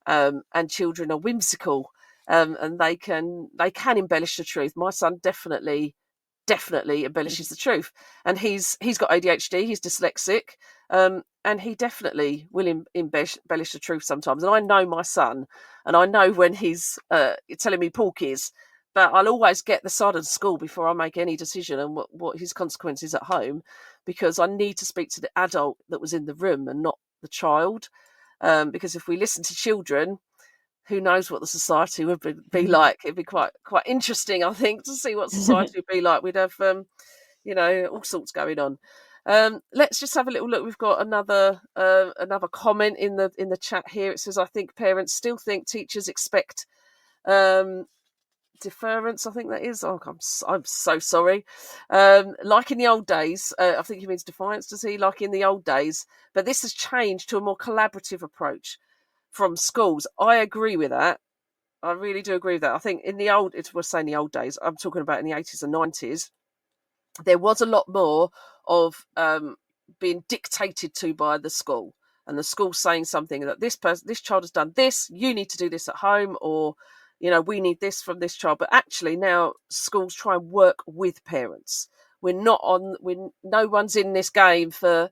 [SPEAKER 2] and children are whimsical. And they can embellish the truth. My son definitely embellishes the truth, and he's got ADHD. He's dyslexic, and he definitely will embellish the truth sometimes. And I know my son, and I know when he's telling me porkies. But I'll always get the side of the school before I make any decision on what his consequences at home, because I need to speak to the adult that was in the room and not the child. Because if we listen to children, who knows what the society would be like. It'd be quite interesting, I think, to see what society would be like. We'd have, all sorts going on. Let's just have a little look. We've got another comment in the chat here. It says, I think parents still think teachers expect deference, I think that is. Oh, I'm so sorry. Like in the old days, I think he means defiance, does he? Like in the old days. But this has changed to a more collaborative approach from schools. I agree with that. I really do agree with that. I think in the old, we're saying the old days, I'm talking about in the 80s and 90s, there was a lot more of being dictated to by the school, and the school saying something that this child has done this, you need to do this at home, or we need this from this child. But actually now schools try and work with parents. No one's in this game for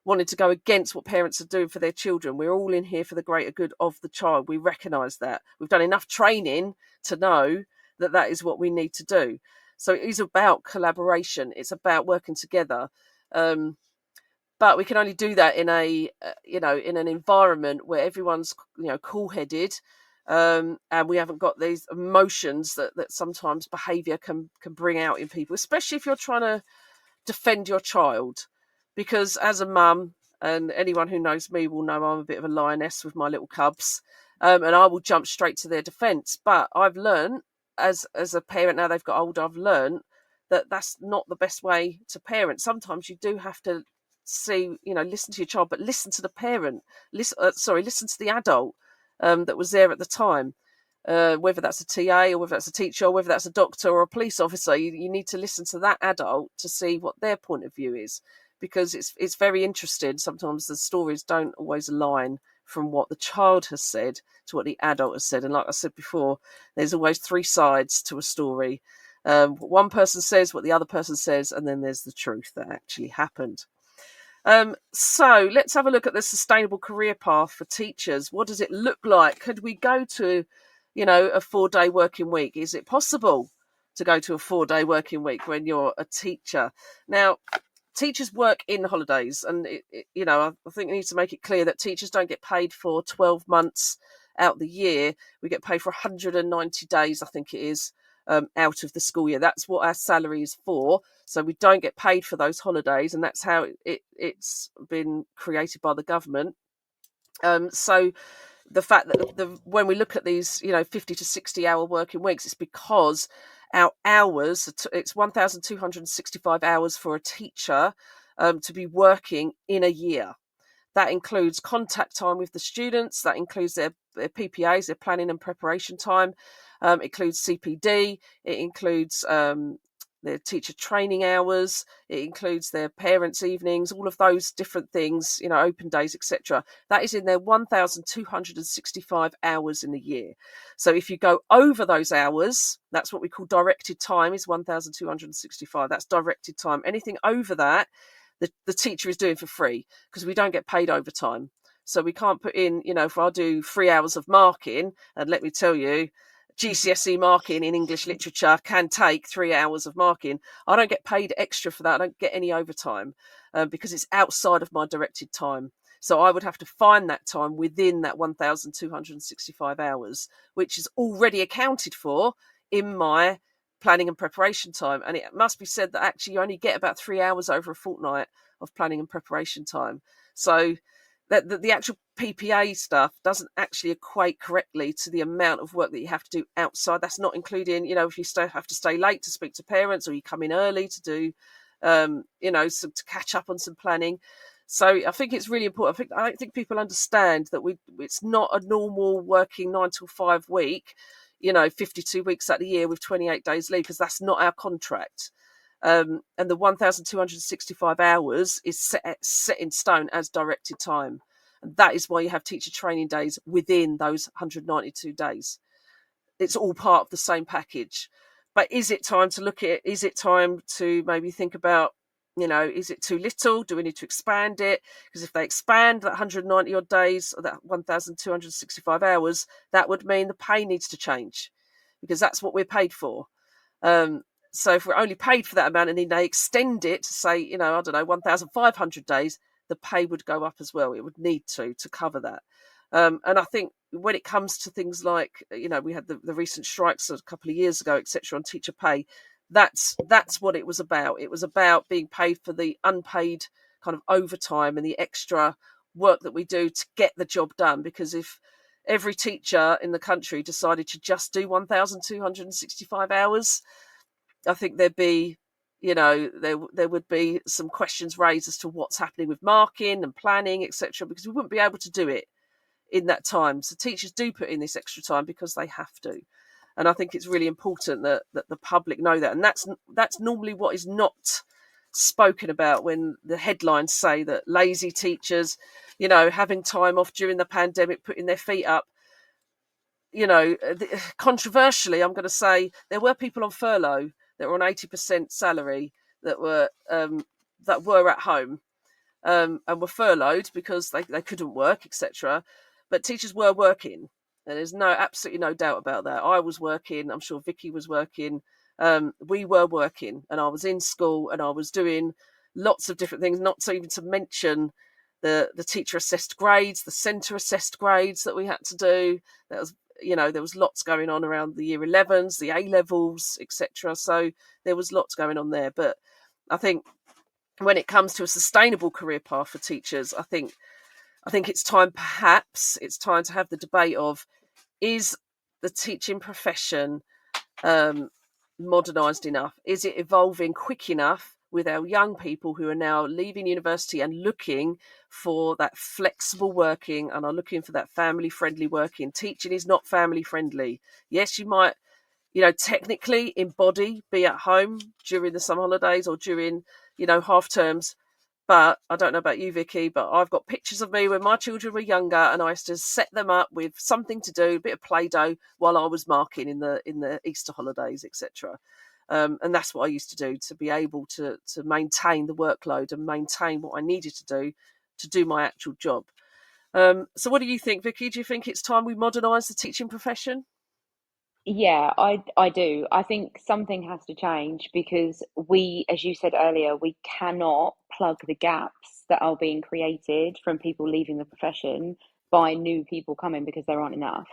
[SPEAKER 2] wanting to go against what parents are doing for their children. We're all in here for the greater good of the child. We recognise that. We've done enough training to know that is what we need to do. So it is about collaboration. It's about working together. But we can only do that in in an environment where everyone's cool-headed, and we haven't got these emotions that sometimes behaviour can bring out in people, especially if you're trying to defend your child. Because as a mum, and anyone who knows me will know I'm a bit of a lioness with my little cubs, and I will jump straight to their defence. But I've learned as a parent, now they've got older, I've learned that that's not the best way to parent. Sometimes you do have to listen to your child, but listen to the parent. Listen to the adult that was there at the time. Whether that's a TA or whether that's a teacher or whether that's a doctor or a police officer, you need to listen to that adult to see what their point of view is, because it's very interesting. Sometimes the stories don't always align from what the child has said to what the adult has said. And like I said before, there's always three sides to a story. One person says what the other person says, and then there's the truth that actually happened. So let's have a look at the sustainable career path for teachers. What does it look like? Could we go to, a 4-day working week? Is it possible to go to a 4-day working week when you're a teacher? Now, teachers work in holidays, and I think we need to make it clear that teachers don't get paid for 12 months out the year. We get paid for 190 days, I think it is, out of the school year. That's what our salary is for. So we don't get paid for those holidays, and that's how it's been created by the government. So the fact that when we look at these, 50 to 60 hour working weeks, it's because our hours, it's 1,265 hours for a teacher to be working in a year. That includes contact time with the students. That includes their PPAs, their planning and preparation time. It includes CPD. It includes their teacher training hours. It includes their parents' evenings, all of those different things, open days, etc. That is in their 1,265 hours in a year. So if you go over those hours, that's what we call directed time, is 1,265. That's directed time. Anything over that, the teacher is doing for free, because we don't get paid overtime. So we can't put in, if I do 3 hours of marking, and let me tell you, GCSE marking in English literature can take 3 hours of marking. I don't get paid extra for that. I don't get any overtime because it's outside of my directed time. So I would have to find that time within that 1,265 hours, which is already accounted for in my planning and preparation time. And it must be said that actually you only get about 3 hours over a fortnight of planning and preparation time. So that the actual PPA stuff doesn't actually equate correctly to the amount of work that you have to do outside. That's not including, if you have to stay late to speak to parents, or you come in early to do, to catch up on some planning. So I think it's really important. I don't think people understand that it's not a normal working 9 till 5 week, 52 weeks out of the year with 28 days leave, because that's not our contract. And the 1,265 hours is set in stone as directed time. And that is why you have teacher training days within those 192 days. It's all part of the same package. But is it time to look at it? Is it time to maybe think about, is it too little? Do we need to expand it? Because if they expand that 190 odd days, or that 1,265 hours, that would mean the pay needs to change, because that's what we're paid for. So if we're only paid for that amount, and then they extend it to say, 1,500 days, the pay would go up as well. It would need to cover that. And I think when it comes to things like, we had the recent strikes a couple of years ago, etc., on teacher pay, that's what it was about. It was about being paid for the unpaid kind of overtime and the extra work that we do to get the job done. Because if every teacher in the country decided to just do 1,265 hours, I think there'd be, there would be some questions raised as to what's happening with marking and planning, etc., because we wouldn't be able to do it in that time. So teachers do put in this extra time because they have to. And I think it's really important that the public know that. And that's normally what is not spoken about when the headlines say that lazy teachers, having time off during the pandemic, putting their feet up. Controversially, I'm going to say there were people on furlough that were on 80% salary that were at home and were furloughed because they couldn't work, etc. But teachers were working, and there's absolutely no doubt about that. I was working. I'm sure Vicky was working. We were working, and I was in school, and I was doing lots of different things. Not to even to mention the teacher assessed grades, the centre assessed grades that we had to do. There was lots going on around the year 11s, the A levels, etc. So there was lots going on there. But I think when it comes to a sustainable career path for teachers, I think it's time to have the debate of, is the teaching profession modernised enough? Is it evolving quick enough with our young people who are now leaving university and looking for that flexible working and are looking for that family-friendly working? Teaching is not family-friendly. Yes, you might, technically be at home during the summer holidays or during, half terms. But I don't know about you, Vicky, but I've got pictures of me when my children were younger, and I used to set them up with something to do, a bit of Play-Doh, while I was marking in the Easter holidays, etc. And that's what I used to do to be able to maintain the workload and maintain what I needed to do my actual job. So what do you think, Vicky? Do you think it's time we modernise the teaching profession?
[SPEAKER 5] Yeah, I do. I think something has to change because we, as you said earlier, we cannot plug the gaps that are being created from people leaving the profession by new people coming because there aren't enough.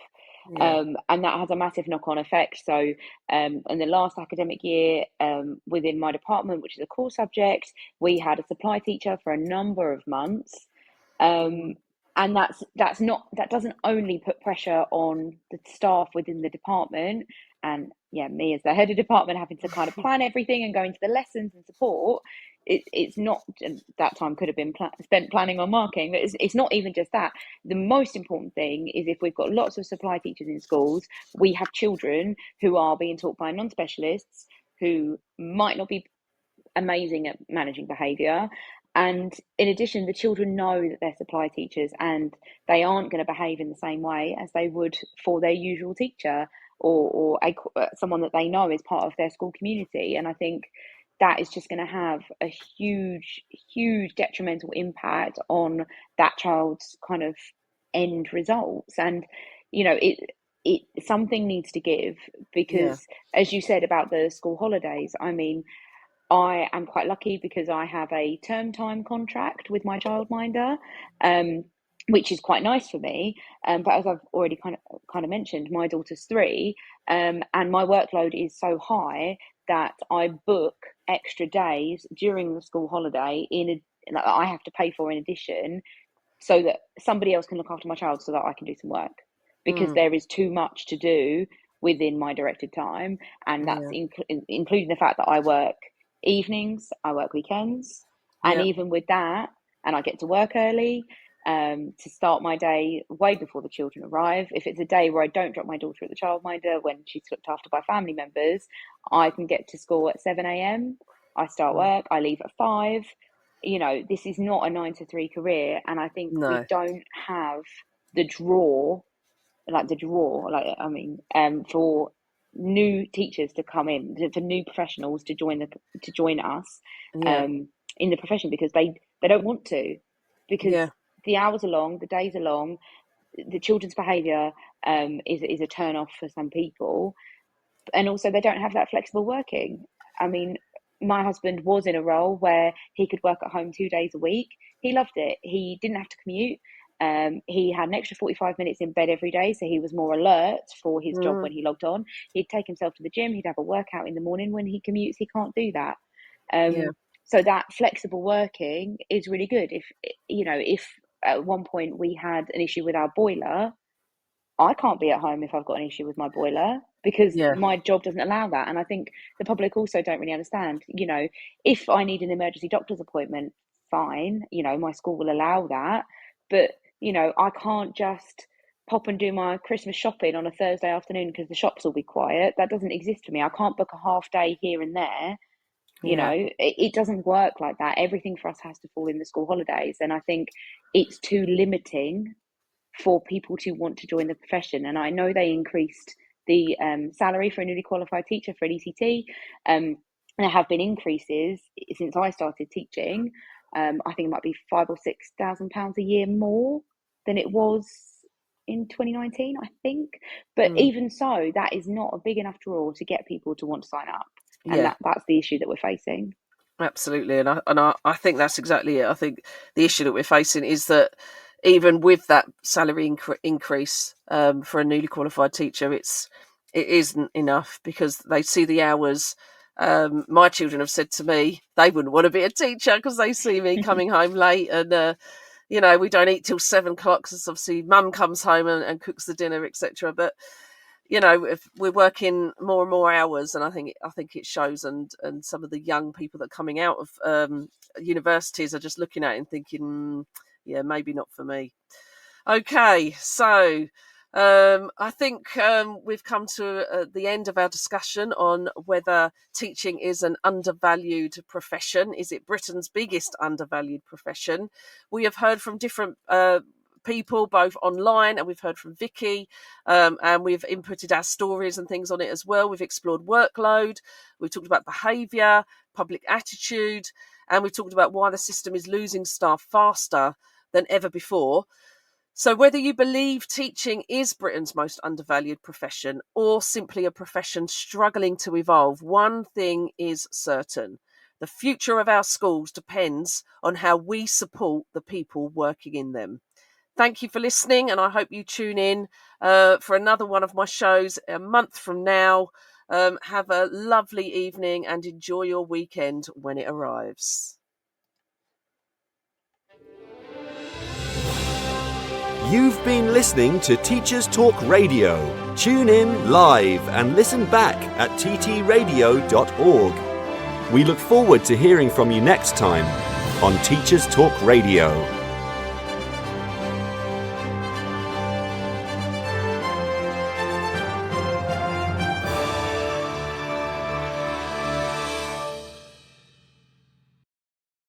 [SPEAKER 2] Yeah.
[SPEAKER 5] And that has a massive knock-on effect. So, in the last academic year, within my department, which is a core subject, we had a supply teacher for a number of months. Um, and that doesn't only put pressure on the staff within the department, and yeah, me as the head of department having to kind of plan everything and go into the lessons and support. It's not, and that time could have been spent planning on marking, but it's not even just that. The most important thing is if we've got lots of supply teachers in schools, we have children who are being taught by non-specialists who might not be amazing at managing behaviour. And in addition, the children know that they're supply teachers and they aren't going to behave in the same way as they would for their usual teacher or someone that they know is part of their school community. And I think that is just going to have a huge detrimental impact on that child's kind of end results. And it something needs to give
[SPEAKER 2] Yeah.
[SPEAKER 5] because, as you said about the school holidays, I mean, I am quite lucky because I have a term time contract with my childminder, which is quite nice for me. But as I've already kind of mentioned, my daughter's 3, and my workload is so high that I book extra days during the school holiday like, I have to pay for in addition, so that somebody else can look after my child so that I can do some work because
[SPEAKER 2] Mm.
[SPEAKER 5] there is too much to do within my directed time, and that's
[SPEAKER 2] Yeah.
[SPEAKER 5] including the fact that I work evenings, I work weekends, and
[SPEAKER 2] Yeah.
[SPEAKER 5] even with that, and I get to work early to start my day way before the children arrive. If it's a day where I don't drop my daughter at the childminder when she's looked after by family members, I can get to school at 7 a.m. I start
[SPEAKER 2] Mm.
[SPEAKER 5] work, I leave at 5. This is not a 9 to 3 career, and I think we
[SPEAKER 2] No.
[SPEAKER 5] don't have the draw, like I mean, for new teachers to come in, for new professionals to join us,
[SPEAKER 2] Yeah.
[SPEAKER 5] um, in the profession because they don't want to, because
[SPEAKER 2] Yeah.
[SPEAKER 5] the hours are long, the days are long, the children's behaviour is a turn off for some people, and also they don't have that flexible working. I mean, my husband was in a role where he could work at home 2 days a week. He loved it. He didn't have to commute. He had an extra 45 minutes in bed every day, so he was more alert for his job
[SPEAKER 2] Mm.
[SPEAKER 5] when he logged on. He'd take himself to the gym. He'd have a workout in the morning. When he commutes, he can't do that.
[SPEAKER 2] Yeah.
[SPEAKER 5] So that flexible working is really good. If at one point we had an issue with our boiler, I can't be at home if I've got an issue with my boiler because
[SPEAKER 2] Yeah.
[SPEAKER 5] my job doesn't allow that. And I think the public also don't really understand. If I need an emergency doctor's appointment, fine, my school will allow that. But, I can't just pop and do my Christmas shopping on a Thursday afternoon because the shops will be quiet. That doesn't exist for me. I can't book a half day here and there.
[SPEAKER 2] Yeah.
[SPEAKER 5] It doesn't work like that. Everything for us has to fall in the school holidays. And I think it's too limiting for people to want to join the profession. And I know they increased the salary for a newly qualified teacher for an ECT. And there have been increases since I started teaching. I think it might be £5,000 or £6,000 a year more than it was in 2019, I think. But
[SPEAKER 2] Mm.
[SPEAKER 5] even so, that is not a big enough draw to get people to want to sign up. And
[SPEAKER 2] Yeah.
[SPEAKER 5] that's the issue that we're facing.
[SPEAKER 2] Absolutely, and I think that's exactly it. I think the issue that we're facing is that even with that salary increase for a newly qualified teacher, it isn't enough because they see the hours. My children have said to me they wouldn't want to be a teacher because they see me coming home late and we don't eat till 7 o'clock because obviously mum comes home and cooks the dinner, etc. But if we're working more and more hours, and I think it shows, and some of the young people that are coming out of universities are just looking at it and thinking, yeah, maybe not for me. Okay, so I think we've come to the end of our discussion on whether teaching is an undervalued profession. Is it Britain's biggest undervalued profession? We have heard from different people both online, and we've heard from Vicky, and we've inputted our stories and things on it as well. We've explored workload, we've talked about behaviour, public attitude, and we've talked about why the system is losing staff faster than ever before. So whether you believe teaching is Britain's most undervalued profession or simply a profession struggling to evolve, one thing is certain. The future of our schools depends on how we support the people working in them. Thank you for listening, and I hope you tune in for another one of my shows a month from now. Have a lovely evening and enjoy your weekend when it arrives.
[SPEAKER 1] You've been listening to Teachers Talk Radio. Tune in live and listen back at ttradio.org. We look forward to hearing from you next time on Teachers Talk Radio.